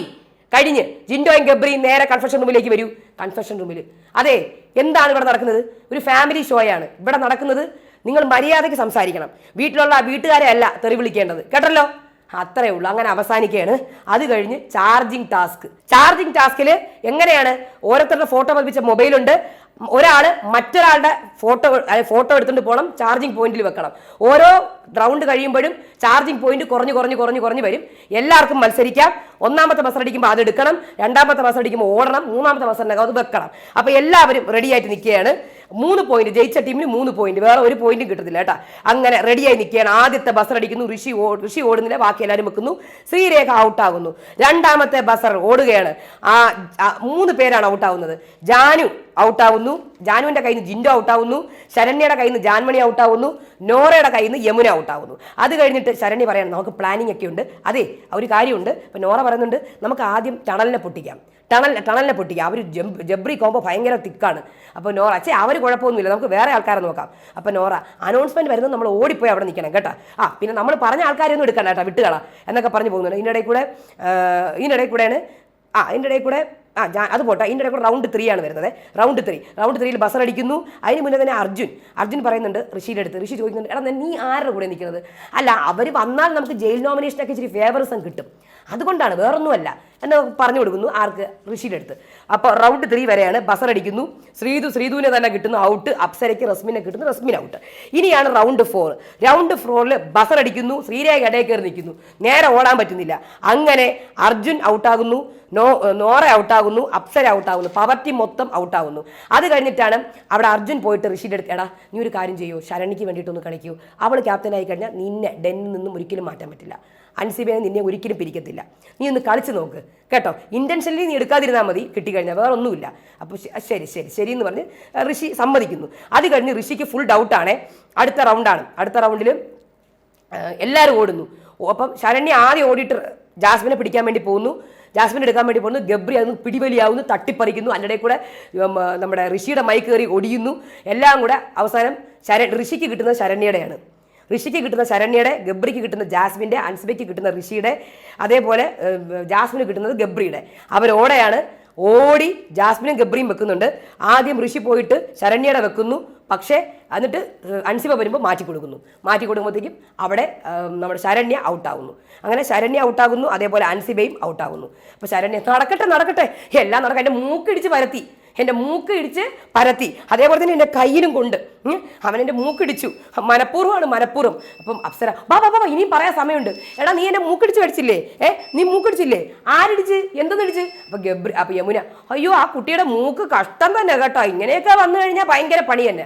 കഴിഞ്ഞ്. ജിൻഡോയും ഗബ്രിയും നേരെ കൺഫെഷൻ റൂമിലേക്ക് വരൂ. കൺഫെഷൻ റൂമിൽ അതെ എന്താണ് ഇവിടെ നടക്കുന്നത്? ഒരു ഫാമിലി ഷോയാണ് ഇവിടെ നടക്കുന്നത്. നിങ്ങൾ മര്യാദയ്ക്ക് സംസാരിക്കണം. വീട്ടിലുള്ള വീട്ടുകാരെ അല്ല തെറി വിളിക്കേണ്ടത്, കേട്ടല്ലോ. അത്രേ ഉള്ളൂ. അങ്ങനെ അവസാനിക്കുകയാണ്. അത് കഴിഞ്ഞ് ചാർജിങ് ടാസ്കിൽ എങ്ങനെയാണ് ഓരോരുത്തരുടെ ഫോട്ടോ പതിപ്പിച്ച മൊബൈലുണ്ട്, ഒരാള് മറ്റൊരാളുടെ ഫോട്ടോ എടുത്തുകൊണ്ട് പോകണം, ചാർജിങ് പോയിന്റിൽ വെക്കണം. ഓരോ റൗണ്ട് കഴിയുമ്പോഴും ചാർജിങ് പോയിന്റ് കുറഞ്ഞു വരും. എല്ലാവർക്കും മത്സരിക്കാം. ഒന്നാമത്തെ ബസ് അടിക്കുമ്പോൾ അത് എടുക്കണം, രണ്ടാമത്തെ ബസ് അടിക്കുമ്പോൾ ഓടണം, മൂന്നാമത്തെ ബസ്സിനകം അത് വെക്കണം. അപ്പൊ എല്ലാവരും റെഡി ആയിട്ട് നിൽക്കുകയാണ്. 3 പോയിന്റ് ജയിച്ച ടീമിന് 3 പോയിന്റ്, വേറെ ഒരു പോയിന്റും കിട്ടത്തില്ല കേട്ടോ. അങ്ങനെ റെഡിയായി നിൽക്കുകയാണ്. ആദ്യത്തെ ബസർ അടിക്കുന്നു, ഋഷി ഓടുന്നില്ല, ബാക്കി എല്ലാവരും വെക്കുന്നു. ശ്രീരേഖ ഔട്ടാകുന്നു. രണ്ടാമത്തെ ബസർ ഓടുകയാണ്. 3 പേരാണ് ഔട്ടാവുന്നത്. ജാനു ഔട്ടാവുന്നു, ജാനുവിന്റെ കയ്യിൽ നിന്ന് ജിൻഡോ ഔട്ടാവുന്നു, ശരണ്യയുടെ കയ്യിൽ നിന്ന് ജാൻമണി ഔട്ടാവുന്നു, നോറയുടെ കയ്യിൽ നിന്ന് യമുന ഔട്ടാവുന്നു. അത് കഴിഞ്ഞിട്ട് ശരണ്യ പറയണം നമുക്ക് പ്ലാനിങ് ഒക്കെ ഉണ്ട്. അതെ ഒരു കാര്യമുണ്ട്. അപ്പം നോറ പറയുന്നുണ്ട് നമുക്ക് ആദ്യം ടണലിനെ പൊട്ടിക്കാം. അവർ ജബ്രി കോമ്പോ ഭയങ്കര തിക്കാണ്. അപ്പോൾ നോറ അവർ കുഴപ്പമൊന്നുമില്ല, നമുക്ക് വേറെ ആൾക്കാരെ നോക്കാം. അപ്പോൾ നോറ അനൗൺസ്മെന്റ് വരുന്നത് നമ്മൾ ഓടിപ്പോയി അവിടെ നിൽക്കണം കേട്ടോ. പിന്നെ നമ്മൾ പറഞ്ഞ ആൾക്കാരൊന്നും എടുക്കണ്ട കേട്ടോ, വിട്ടുകളാ എന്നൊക്കെ പറഞ്ഞു പോകുന്നുണ്ട്. ഇതിൻ്റെ ഇടയിൽ കൂടെയാണ് അത് പോട്ടെ. ഇതിൻ്റെ ഇടയിൽ കൂടെ റൗണ്ട് 3 ആണ് വരുന്നത്. റൗണ്ട് 3യിൽ ബസർ അടിക്കുന്നു. അതിന് മുന്നേ തന്നെ അർജുൻ പറയുന്നുണ്ട് ഋഷിയുടെ അടുത്ത്. ഋഷി ചോദിക്കുന്നുണ്ട് എടാ നീ ആരുടെ കൂടെ നിൽക്കുന്നത്? അല്ല അവർ വന്നാൽ നമുക്ക് ജയിൽ നോമിനേഷനൊക്കെ ഇച്ചിരി ഫേവറിസം കിട്ടും, അതുകൊണ്ടാണ്, വേറൊന്നുമല്ല എന്ന് പറഞ്ഞു കൊടുക്കുന്നു. ആർക്ക്? ഋഷിയുടെ അടുത്ത്. അപ്പോൾ റൗണ്ട് 3 വരെയാണ്. ബസർ അടിക്കുന്നു. ശ്രീതുവിനെ തന്നെ കിട്ടുന്നു ഔട്ട്. അപ്സരയ്ക്ക് റസ്മിനെ കിട്ടുന്നു, റസ്മിൻ ഔട്ട്. ഇനിയാണ് റൗണ്ട് 4. റൗണ്ട് 4ൽ ബസർ അടിക്കുന്നു. ശ്രീരേഖ ഇടയിൽ കയറി നിൽക്കുന്നു, നേരെ ഓടാൻ പറ്റുന്നില്ല. അങ്ങനെ അർജുൻ ഔട്ടാകുന്നു, നോറ ഔട്ടാകുന്നു, അപ്സര ഔട്ടാകുന്നു, പവർ ടീം മൊത്തം ഔട്ടാകുന്നു. അത് കഴിഞ്ഞിട്ടാണ് അവിടെ അർജുൻ പോയിട്ട് ഋഷിയുടെ അടുത്ത് എടാ നീ ഒരു കാര്യം ചെയ്യൂ, ശരണിക്ക് വേണ്ടിയിട്ടൊന്ന് കളിക്കൂ, അവൾ ക്യാപ്റ്റനായി കഴിഞ്ഞാൽ നിന്നെ ഡെന്നിൽ നിന്നും ഒരിക്കലും മാറ്റാൻ പറ്റില്ല, അൻസിബിനെ നിന്നെ ഒരിക്കലും പിരിക്കത്തില്ല, നീ ഒന്ന് കളിച്ച് നോക്ക് കേട്ടോ, ഇന്റൻഷനലി നീ എടുക്കാതിരുന്നാൽ മതി, കിട്ടിക്കഴിഞ്ഞാൽ വേറെ ഒന്നുമില്ല. അപ്പോൾ ശരി എന്ന് പറഞ്ഞ് ഋഷി സമ്മതിക്കുന്നു. അത് കഴിഞ്ഞ് ഋഷിക്ക് ഫുൾ ഡൗട്ടാണ്. അടുത്ത റൗണ്ടിൽ എല്ലാവരും ഓടുന്നു. അപ്പം ശരണ്യ ആദ്യം ഓടിയിട്ട് ജാസ്മിനെ പിടിക്കാൻ വേണ്ടി പോകുന്നു, ജാസ്മിൻ എടുക്കാൻ വേണ്ടി പോകുന്നു. ഗബ്രി അതൊന്ന് പിടിവലിയാവുന്നു, തട്ടിപ്പറിക്കുന്നു. അതിൻ്റെ ഇടയിൽ കൂടെ നമ്മുടെ ഋഷിയുടെ മൈക്ക് കയറി ഒടിയുന്നു. എല്ലാം കൂടെ അവസാനം ഋഷിക്ക് കിട്ടുന്നത് ശരണ്യയുടെയാണ്. ഋഷിക്ക് കിട്ടുന്ന ശരണ്യയുടെ, ഗബ്രിക്ക് കിട്ടുന്ന ജാസ്മിൻ്റെ, അൻസിബയ്ക്ക് കിട്ടുന്ന ഋഷിയുടെ, അതേപോലെ ജാസ്മിന് കിട്ടുന്നത് ഗബ്രിയുടെ. അവരോടെയാണ് ഓടി ജാസ്മിനും ഗബ്രിയും വെക്കുന്നുണ്ട്. ആദ്യം ഋഷി പോയിട്ട് ശരണ്യയുടെ വെക്കുന്നു. പക്ഷേ എന്നിട്ട് അൻസിബ വരുമ്പോൾ മാറ്റി കൊടുക്കുമ്പോഴത്തേക്കും അവിടെ നമ്മുടെ ശരണ്യ ഔട്ടാകുന്നു. അങ്ങനെ ശരണ്യ ഔട്ടാകുന്നു, അതേപോലെ അൻസിബയും ഔട്ടാകുന്നു. അപ്പോൾ ശരണ്യ നടക്കട്ടെ എല്ലാം നടക്കാം. എൻ്റെ മൂക്കിടിച്ച് പരത്തി, അതേപോലെ തന്നെ എൻ്റെ കയ്യിലും കൊണ്ട് അവൻ എൻ്റെ മൂക്കിടിച്ചു. മനഃപൂർവ്വം. അപ്പം അപ്സര ബാ ഇനിയും പറയാൻ സമയമുണ്ട്. എടാ നീ എൻ്റെ മൂക്കിടിച്ച് മേടിച്ചില്ലേ? നീ മൂക്കിടിച്ചില്ലേ? ആരിടിച്ച്? എന്തെന്നിടിച്ച്? അപ്പം യമുന, അയ്യോ ആ കുട്ടിയുടെ മൂക്ക് കഷ്ടം തന്നെ കേട്ടോ, ഇങ്ങനെയൊക്കെ വന്നു കഴിഞ്ഞാൽ ഭയങ്കര പണി തന്നെ.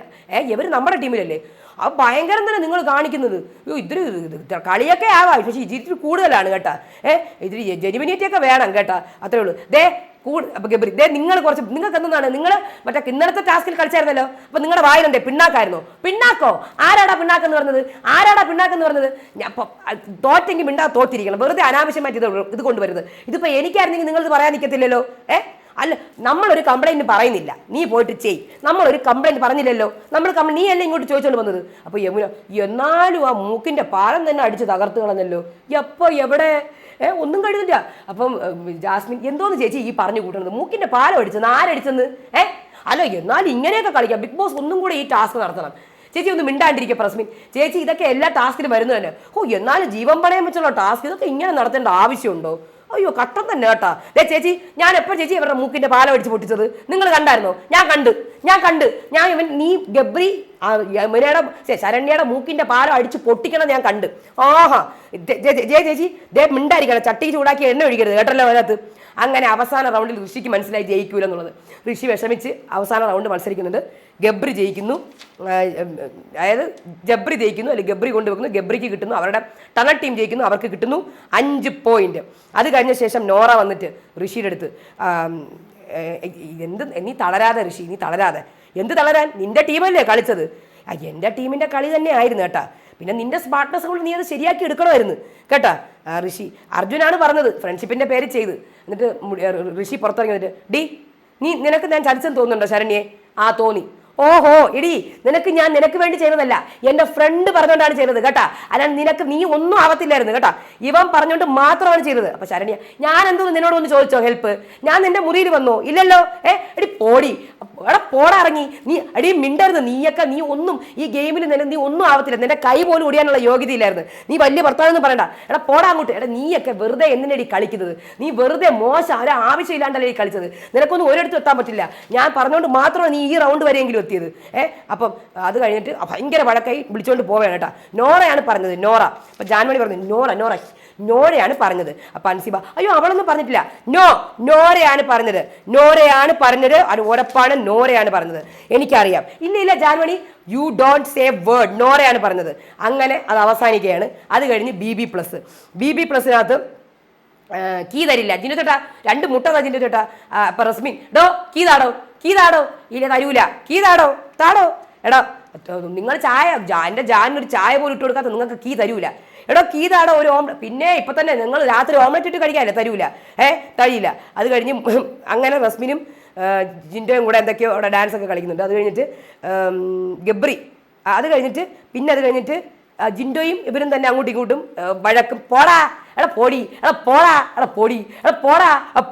ഇവർ നമ്മുടെ ടീമിലല്ലേ, അത് ഭയങ്കരം തന്നെ നിങ്ങൾ കാണിക്കുന്നത്. അയ്യോ ഇതിന് കളിയൊക്കെ ആവാം, പക്ഷേ ഇതിരി കൂടുതലാണ് കേട്ടാ. ഇതിരി ജെനുവിനിറ്റിയൊക്കെ വേണം കേട്ടാ, അത്രേ ഉള്ളൂ. അപ്പം ഗബ്രി നിങ്ങൾ നിങ്ങൾക്ക് എന്താണ്, നിങ്ങൾ മറ്റേ ഇന്നലത്തെ ടാസ്കിൽ കളിച്ചായിരുന്നല്ലോ, അപ്പം നിങ്ങളുടെ വായിലെന്തേ പിണ്ണാക്കോ? ആരാടാ പിണ്ണാക്കെന്ന് പറഞ്ഞത്? അപ്പം തോറ്റെങ്കിൽ തോറ്റിരിക്കണം, വെറുതെ അനാവശ്യമായിട്ട് ഇത് കൊണ്ടുവരുന്നത്. ഇതിപ്പോൾ എനിക്കായിരുന്നെങ്കിൽ നിങ്ങളിത് പറയാൻ നിൽക്കത്തില്ലല്ലോ. അല്ല, നമ്മളൊരു കംപ്ലൈൻറ്റ് പറയുന്നില്ല, നീ പോയിട്ട് നമ്മളൊരു കംപ്ലൈൻറ്റ് പറഞ്ഞില്ലല്ലോ, നീ അല്ലേ ഇങ്ങോട്ട് ചോദിച്ചോണ്ട് വന്നത്. അപ്പോൾ യമുന, എന്നാലും ആ മൂക്കിൻ്റെ പാലം തന്നെ അടിച്ച് തകർത്ത് കളഞ്ഞല്ലോ, എവിടെ ഒന്നും കഴിയുന്നില്ല. അപ്പം ജാസ്മിൻ, എന്തോന്ന് ചേച്ചി ഈ പറഞ്ഞു കൂട്ടുന്നത്, മൂക്കിൻ്റെ പാലം അടിച്ചെന്ന്? ആരടിച്ചെന്ന്? അല്ല എന്നാലും ഇങ്ങനെയൊക്കെ കളിക്കാം, ബിഗ് ബോസ് ഒന്നും കൂടെ ഈ ടാസ്ക് നടത്തണം. ചേച്ചി ഒന്ന് മിണ്ടാണ്ടിരിക്കുക പ്രസ്മിൻ. ചേച്ചി ഇതൊക്കെ എല്ലാ ടാസ്കിലും വരുന്നത് തന്നെ. എന്നാലും ജീവൻ പണയം വെച്ചുള്ള ടാസ്ക് ഇതൊക്കെ ഇങ്ങനെ നടത്തേണ്ട ആവശ്യമുണ്ടോ? അയ്യോ കട്ടം തന്നെ കേട്ടാ. ചേച്ചി, ഞാൻ എപ്പോൾ ചേച്ചി ഇവരുടെ മൂക്കിൻ്റെ പാലം അടിച്ച് പൊട്ടിച്ചത് നിങ്ങൾ കണ്ടായിരുന്നോ? ഞാൻ കണ്ട് നീ ഗബ്രി ശരണ്യയുടെ മൂക്കിൻ്റെ പാലം അടിച്ച് പൊട്ടിക്കണം ഞാൻ കണ്ട്. ചേച്ചി മിണ്ടായിരിക്കണം, ചട്ടി ചൂടാക്കി എണ്ണ ഒഴിക്കരുത് കേട്ടല്ലോ അതിനകത്ത്. അങ്ങനെ അവസാന റൗണ്ടിൽ ഋഷിക്ക് മനസ്സിലായി ജയിക്കൂലെന്നുള്ളത്. ഋഷി വിഷമിച്ച് അവസാന റൗണ്ട് മത്സരിക്കുന്നുണ്ട്. ഗബ്രി ജയിക്കുന്നു, അതായത് ജബ്രി ജയിക്കുന്നു, അല്ലെങ്കിൽ ഗബ്രി കൊണ്ടുവെക്കുന്നു, ഗബ്രിക്ക് കിട്ടുന്നു. അവരുടെ ടണൽ ടീം ജയിക്കുന്നു, അവർക്ക് കിട്ടുന്നു 5 പോയിന്റ്. അത് കഴിഞ്ഞ ശേഷം നോറ വന്നിട്ട് ഋഷിയുടെ അടുത്ത്, നീ തളരാതെ ഋഷി, നീ തളരാതെ. എന്ത് തളരാൻ? നിന്റെ ടീമല്ലേ കളിച്ചത്? എൻ്റെ ടീമിൻ്റെ കളി തന്നെ ആയിരുന്നു കേട്ടാ, പിന്നെ നിന്റെ സ്മാർട്ട്നെസ് കൊണ്ട് നീ അത് ശരിയാക്കി എടുക്കണമായിരുന്നു കേട്ടാ. ഋഷി, അർജുനാണ് പറഞ്ഞത് ഫ്രണ്ട്ഷിപ്പിൻ്റെ പേര് ചെയ്ത്. എന്നിട്ട് ഋഷി പുറത്തിറങ്ങി വന്നിട്ട്, നിനക്ക് ഞാൻ ചതിച്ചെന്ന് തോന്നുന്നുണ്ടോ ശരണ്യെ? തോന്നി. ഓഹോ എടി, നിനക്ക് വേണ്ടി ചെയ്തതല്ല, എൻ്റെ ഫ്രണ്ട് പറഞ്ഞുകൊണ്ടാണ് ചെയ്തത് കേട്ടാ, അല്ലാണ്ട് നീ ഒന്നും ആവത്തില്ലായിരുന്നു കേട്ടാ, ഇവൻ പറഞ്ഞുകൊണ്ട് മാത്രമാണ് ചെയ്തത്. അപ്പൊ ശരണ്യ, ഞാൻ എന്തോന്ന് നിന്നോട് ഒന്ന് ചോദിച്ചോ ഹെൽപ്പ്? ഞാൻ നിന്റെ മുറിയിൽ വന്നോ? ഇല്ലല്ലോ. എടി പോടാ ഇറങ്ങി. നീ മിണ്ടരുത്. നീ ഒന്നും ഈ ഗെയിമിൽ നീ ഒന്നും ആവത്തില്ല, നിന്റെ കൈ പോലും ഒടിയാനുള്ള യോഗ്യതയില്ലായിരുന്നു. നീ വലിയ ഭർത്താവെന്ന് പറയണ്ട. പോടാ അങ്ങോട്ട്. നീയൊക്കെ വെറുതെ എന്തിനടി കളിക്കുന്നത്? നീ വെറുതെ മോശം, ആവശ്യമില്ലാണ്ടല്ലേ കളിച്ചത്. നിനക്കൊന്നും ഒരിടത്തും എത്താൻ പറ്റില്ല. ഞാൻ പറഞ്ഞുകൊണ്ട് മാത്രമാണ് നീ ഈ റൗണ്ട് വരെയെങ്കിലും എത്തിയത്. അപ്പം അത് കഴിഞ്ഞിട്ട് ഭയങ്കര വഴക്കായി വിളിച്ചുകൊണ്ട് പോവുകയാണ് കേട്ടാ. നോറയാണ് പറഞ്ഞത്. നോറ. അപ്പം ജാൻമണി പറഞ്ഞു, നോറയാണ് പറഞ്ഞത്. അപ്പം അൻസിബ, അയ്യോ അവളൊന്നും പറഞ്ഞിട്ടില്ല, നോറയാണ് പറഞ്ഞത്. അത് ഉറപ്പാണ്, നോറയാണ് പറഞ്ഞത്. എനിക്കറിയാം. ഇല്ല ജാൻമണി, യു ഡോണ്ട് സേ വേർഡ്. നോറയാണ് പറഞ്ഞത്. അങ്ങനെ അത് അവസാനിക്കുകയാണ്. അത് കഴിഞ്ഞ് BB പ്ലസിനകത്ത് കീ തരില്ല ജിൻഡോ ചേട്ടാ, 2 മുട്ട ജിൻഡോ ചേട്ടാ. അപ്പൊ റസ്മിൻ, കീതാടോ ഇല്ല തരൂല, താടോ. എടാ നിങ്ങൾ എൻ്റെ ജാനൊരു ചായ പോലും ഇട്ട് കൊടുക്കാത്ത നിങ്ങൾക്ക് കീ തരൂല. കീതാടോ ഒരു പിന്നെ ഇപ്പൊ തന്നെ നിങ്ങൾ രാത്രി ഓംലെറ്റ് ഇട്ട് കഴിക്കാല്ലേ, തരൂല. തഴിയില്ല. അത് കഴിഞ്ഞ് അങ്ങനെ റസ്മിനും ജിൻഡോയും കൂടെ എന്തൊക്കെയോ അവിടെ ഡാൻസ് ഒക്കെ കളിക്കുന്നുണ്ട്. അത് കഴിഞ്ഞിട്ട് ഗബ്രി, അത് കഴിഞ്ഞിട്ട് ജിൻഡോയും ഇവരും തന്നെ അങ്ങോട്ടും ഇങ്ങോട്ടും വഴക്കും. പോടാ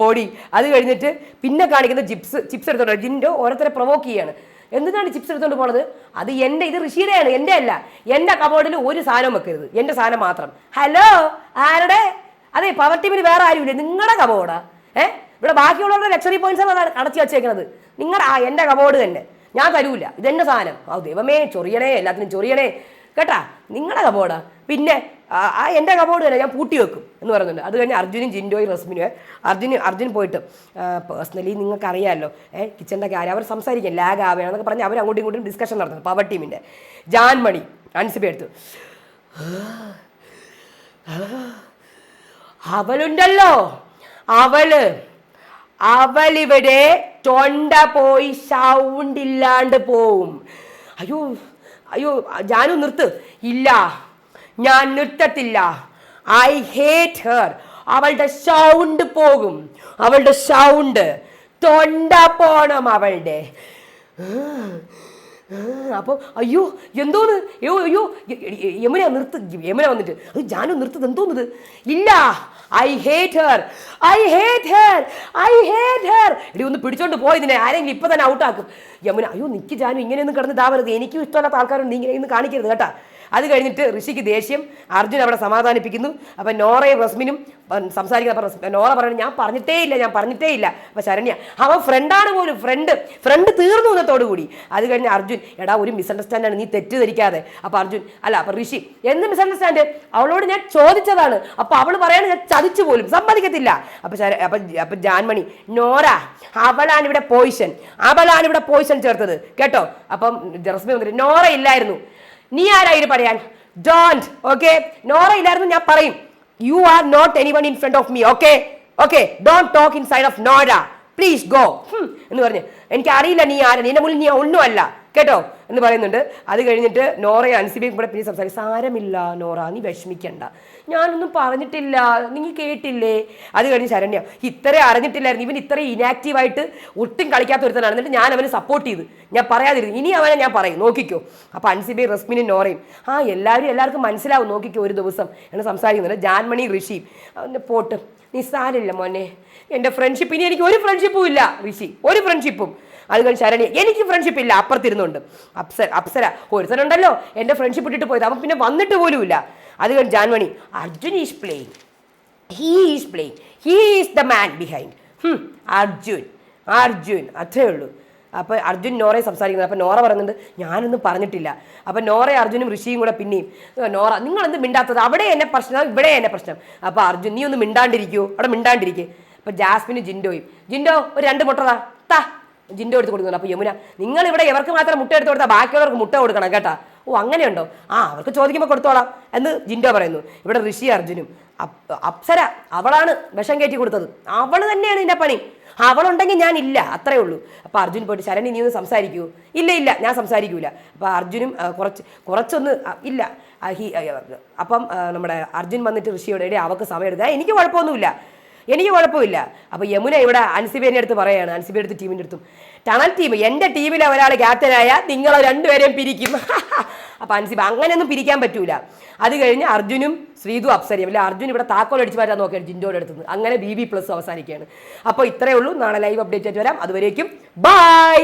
പൊടി. അത് കഴിഞ്ഞിട്ട് പിന്നെ കാണിക്കുന്ന ചിപ്സ് എടുത്തോണ്ട് ജിൻഡോ ഓരോരുത്തരെ പ്രൊവോക്ക് ചെയ്യാണ്. എന്തിനാണ് ചിപ്സ് എടുത്തോണ്ട് പോണത്? അത് ഇത് ഋഷിയുടെയാണ്, എൻ്റെ അല്ല. എൻ്റെ കബോർഡിൽ ഒരു സാധനവും വെക്കരുത്, എൻ്റെ സാധനം മാത്രം. ഹലോ, ആരുടെ? അതെ, പവർ ടീമിന് വേറെ ആരുമില്ലേ? നിങ്ങളുടെ കബോർഡാ? ഇവിടെ ബാക്കിയുള്ളവരുടെ ലക്ഷറി പോയിന്റ്സ് ആണ് അടച്ചു വെച്ചേക്കുന്നത്. എൻ്റെ കബോർഡ് തന്നെ, ഞാൻ തരൂല, ഇതെൻ്റെ സാധനം. ദൈവമേ, ചൊറിയണേ, എല്ലാത്തിനും ചൊറിയണേ കേട്ടാ. നിങ്ങളുടെ കബോർഡാ? പിന്നെ എൻ്റെ കബോർഡ് തന്നെ ഞാൻ പൂട്ടി വെക്കും എന്ന് പറയുന്നുണ്ട്. അത് കഴിഞ്ഞ് അർജുനും ജിൻഡോയും റസ്മിനും അർജുൻ പോയിട്ട് പേഴ്സണലി നിങ്ങൾക്ക് അറിയാമല്ലോ, കിച്ചണിൻ്റെ കാര്യം അവർ സംസാരിക്കും, ലാഗ് ആവുകയാണെന്നൊക്കെ പറഞ്ഞ് അവർ അങ്ങോട്ടും ഇങ്ങോട്ടും ഡിസ്കഷൻ നടത്തുന്നു. പവർ ടീമിൻ്റെ ജാൻമണി അൻസിബ എടുത്തു, അവളുണ്ടല്ലോ, അവളിവിടെ തൊണ്ട പോയി സൗണ്ട് ഇല്ലാണ്ട് പോവും. അയ്യോ ജാനു നിർത്ത്. ഇല്ല, ഞാൻ നിർത്തത്തില്ല. I hate her. അവളുടെ സൗണ്ട് പോകും, തൊണ്ട പോണം അവളുടെ. അപ്പോൾ അയ്യോ എന്തോന്ന് അയ്യോ അയ്യോ യമുന നിർത്ത്. യമുന വന്നിട്ട് അത് ജാനു നിർത്തത് എന്തോന്നത്? ഇല്ല, I hate her, I hate her, I hate her. എടി ഒന്ന് പിടിച്ചോണ്ട് പോയതിനെ, ആരെങ്കിലും ഇപ്പൊ തന്നെ ഔട്ടാക്കും. യമുന അയ്യോ നിക്ക് ജാനു, ഇങ്ങനെയൊന്നും കിടന്ന് ഇതാവരുത്, എനിക്കും ഇഷ്ടമല്ലാത്ത ആൾക്കാരുണ്ട്, നീ ഇങ്ങനെ കാണിക്കരുത് കേട്ടാ. അത് കഴിഞ്ഞിട്ട് ഋഷിക്ക് ദേഷ്യം, അർജുൻ അവിടെ സമാധാനിപ്പിക്കുന്നു. അപ്പം നോറയും റസ്മിനും സംസാരിക്കുന്ന നോറ പറയുന്നത് ഞാൻ പറഞ്ഞിട്ടേ ഇല്ല. അപ്പം ശരണ്യ അവൻ ഫ്രണ്ടാണ് പോലും, ഫ്രണ്ട് തീർന്നു എന്നതോടു കൂടി. അത് കഴിഞ്ഞ് അർജുൻ എടാ ഒരു മിസ്അണ്ടർസ്റ്റാൻഡാണ്, നീ തെറ്റിദ്ധരിക്കാതെ. അപ്പം അർജുൻ അല്ല അപ്പം ഋഷി എന്ത് മിസ്അണ്ടർസ്റ്റാൻഡ്, അവളോട് ഞാൻ ചോദിച്ചതാണ്. അപ്പം അവൾ പറയാണ് ഞാൻ ചതിച്ചു പോലും, സമ്മതിക്കത്തില്ല. അപ്പം ജാൻമണി നോറ അവളാണ് ഇവിടെ പോയിഷൻ ചേർത്തത് കേട്ടോ. അപ്പം റസ്മി വന്നിട്ട് നോറ ഇല്ലായിരുന്നു, നീ ആരായിരുന്നു പറയാൻ? ഡോണ്ട്. ഓക്കെ, നോറ ഇല്ലായിരുന്നു ഞാൻ പറയും. You are not anyone in front of me. Okay don't talk in side of Nora, please go എന്ന് പറഞ്ഞു. എനിക്ക് അറിയില്ല നീ ആരാ, നിന്റെ മുന്നിൽ നീ ഒന്നുമല്ല കേട്ടോ എന്ന് പറയുന്നുണ്ട്. അത് കഴിഞ്ഞിട്ട് നോറയും അൻസിബയും കൂടെ പിന്നെ സംസാരിക്കും. സാരമില്ല നോറ, നീ വിഷമിക്കണ്ട, ഞാനൊന്നും പറഞ്ഞിട്ടില്ല, നീ കേട്ടില്ലേ. അത് കഴിഞ്ഞ് ശരണ്യ ഇത്രയും അറിഞ്ഞിട്ടില്ലായിരുന്നു, ഇവൻ ഇത്രയും ഇനാക്റ്റീവായിട്ട് ഒട്ടും കളിക്കാത്ത ഒരുത്തനാണ്, എന്നിട്ട് ഞാൻ അവനെ സപ്പോർട്ട് ചെയ്ത്, ഞാൻ പറയാതിരുന്നു, ഇനി അവനെ ഞാൻ പറയും നോക്കിക്കോ. അപ്പോൾ അൻസിബയും റസ്മിനും നോറയും എല്ലാവർക്കും മനസ്സിലാവും നോക്കിക്കോ ഒരു ദിവസം എന്ന് സംസാരിക്കുന്നുണ്ട്. ജാൻമണി ഋഷി അവൻ്റെ പോട്ട് നിസ്സാരില്ല മോനെ, എൻ്റെ ഫ്രണ്ട്ഷിപ്പ് ഇനി എനിക്ക് ഒരു ഫ്രണ്ട്ഷിപ്പും ഇല്ല ഋഷി, ഒരു ഫ്രണ്ട്ഷിപ്പും. അത് കഴിഞ്ഞ് ശരണ്യ എനിക്ക് ഫ്രണ്ട്ഷിപ്പ് ഇല്ല, അപ്പുറത്തിരുന്നുണ്ട് അപ്സര ഒരുത്തനുണ്ടല്ലോ എൻ്റെ ഫ്രണ്ട്ഷിപ്പ് ഇട്ടിട്ട് പോയത്, അവൻ പിന്നെ വന്നിട്ട് പോലും ഇല്ല. അത് കഴിഞ്ഞ് Jaanmoni Arjun is playing, he is the man behind. Arjun അത്രേ ഉള്ളൂ. അപ്പോൾ അർജുൻ നോറയെ സംസാരിക്കുന്നത്. അപ്പോൾ നോറ പറയുന്നുണ്ട് ഞാനൊന്നും പറഞ്ഞിട്ടില്ല. അപ്പോൾ നോറയും അർജുനും ഋഷിയും കൂടെ പിന്നെയും നോറ നിങ്ങളെന്ത് മിണ്ടാത്തത്, അവിടെ എന്നെ പ്രശ്നം ഇവിടെ എന്നെ പ്രശ്നം. അപ്പോൾ അർജുൻ നീ ഒന്ന് മിണ്ടാണ്ടിരിക്കുമോ, അവിടെ മിണ്ടാണ്ടിരിക്കേ. അപ്പോൾ ജാസ്മിനും ജിൻഡോ ഒരു 2 മുട്ട താ ജിൻഡോ എടുത്ത് കൊടുക്കുന്നുണ്ട്. അപ്പോൾ യമുന നിങ്ങളിവിടെ ഇവർക്ക് മാത്രം മുട്ട എടുത്ത് കൊടുത്താൽ ബാക്കിയുള്ളവർക്ക് മുട്ട കൊടുക്കണം കേട്ടാ. ഓ അങ്ങനെയുണ്ടോ, അവർക്ക് ചോദിക്കുമ്പോൾ കൊടുത്തോളാം എന്ന് ജിൻഡോ പറയുന്നു. ഇവിടെ ഋഷി അർജുനും അപ്സര അവളാണ് വിഷം കയറ്റി കൊടുത്തത്, അവൾ തന്നെയാണ് ഇതിൻ്റെ പണി, അവളുണ്ടെങ്കിൽ ഞാൻ ഇല്ല, അത്രേ ഉള്ളൂ. അപ്പോൾ അർജുൻ പോയിട്ട് ശരണി നീ ഒന്ന് സംസാരിക്കൂ. ഇല്ല ഞാൻ സംസാരിക്കൂല. അപ്പോൾ അർജുനും കുറച്ചൊന്ന് ഇല്ല. അപ്പം നമ്മുടെ അർജുൻ വന്നിട്ട് ഋഷിയോട് അവൾക്ക് സമയം എടുക്കുക, എനിക്ക് കുഴപ്പമില്ല. അപ്പോൾ യമുന ഇവിടെ അൻസിബേൻ്റെ അടുത്ത് പറയുകയാണ്, അൻസിബയുടെ അടുത്ത് ടീമിൻ്റെ അടുത്തും ടണൽ ടീം എൻ്റെ ടീമിലെ ഒരാൾ ക്യാപ്റ്റനായ നിങ്ങൾ രണ്ടുപേരെയും പിരിക്കും. അപ്പോൾ അൻസിബ അങ്ങനെയൊന്നും പിരിക്കാൻ പറ്റൂല. അത് കഴിഞ്ഞ് അർജുനും ശ്രീതു അപ്സരയും അല്ലെ അർജുൻ ഇവിടെ താക്കോൽ അടിച്ച് മാറ്റാൻ നോക്കിയാണ് ജിൻഡോയുടെ അടുത്ത്. അങ്ങനെ BB+ അവസാനിക്കുകയാണ്. അപ്പോൾ ഇത്രയേ ഉള്ളൂ. നാളെ ലൈവ് അപ്ഡേറ്റ് ആയിട്ട് വരാം. അതുവരേക്കും ബൈ.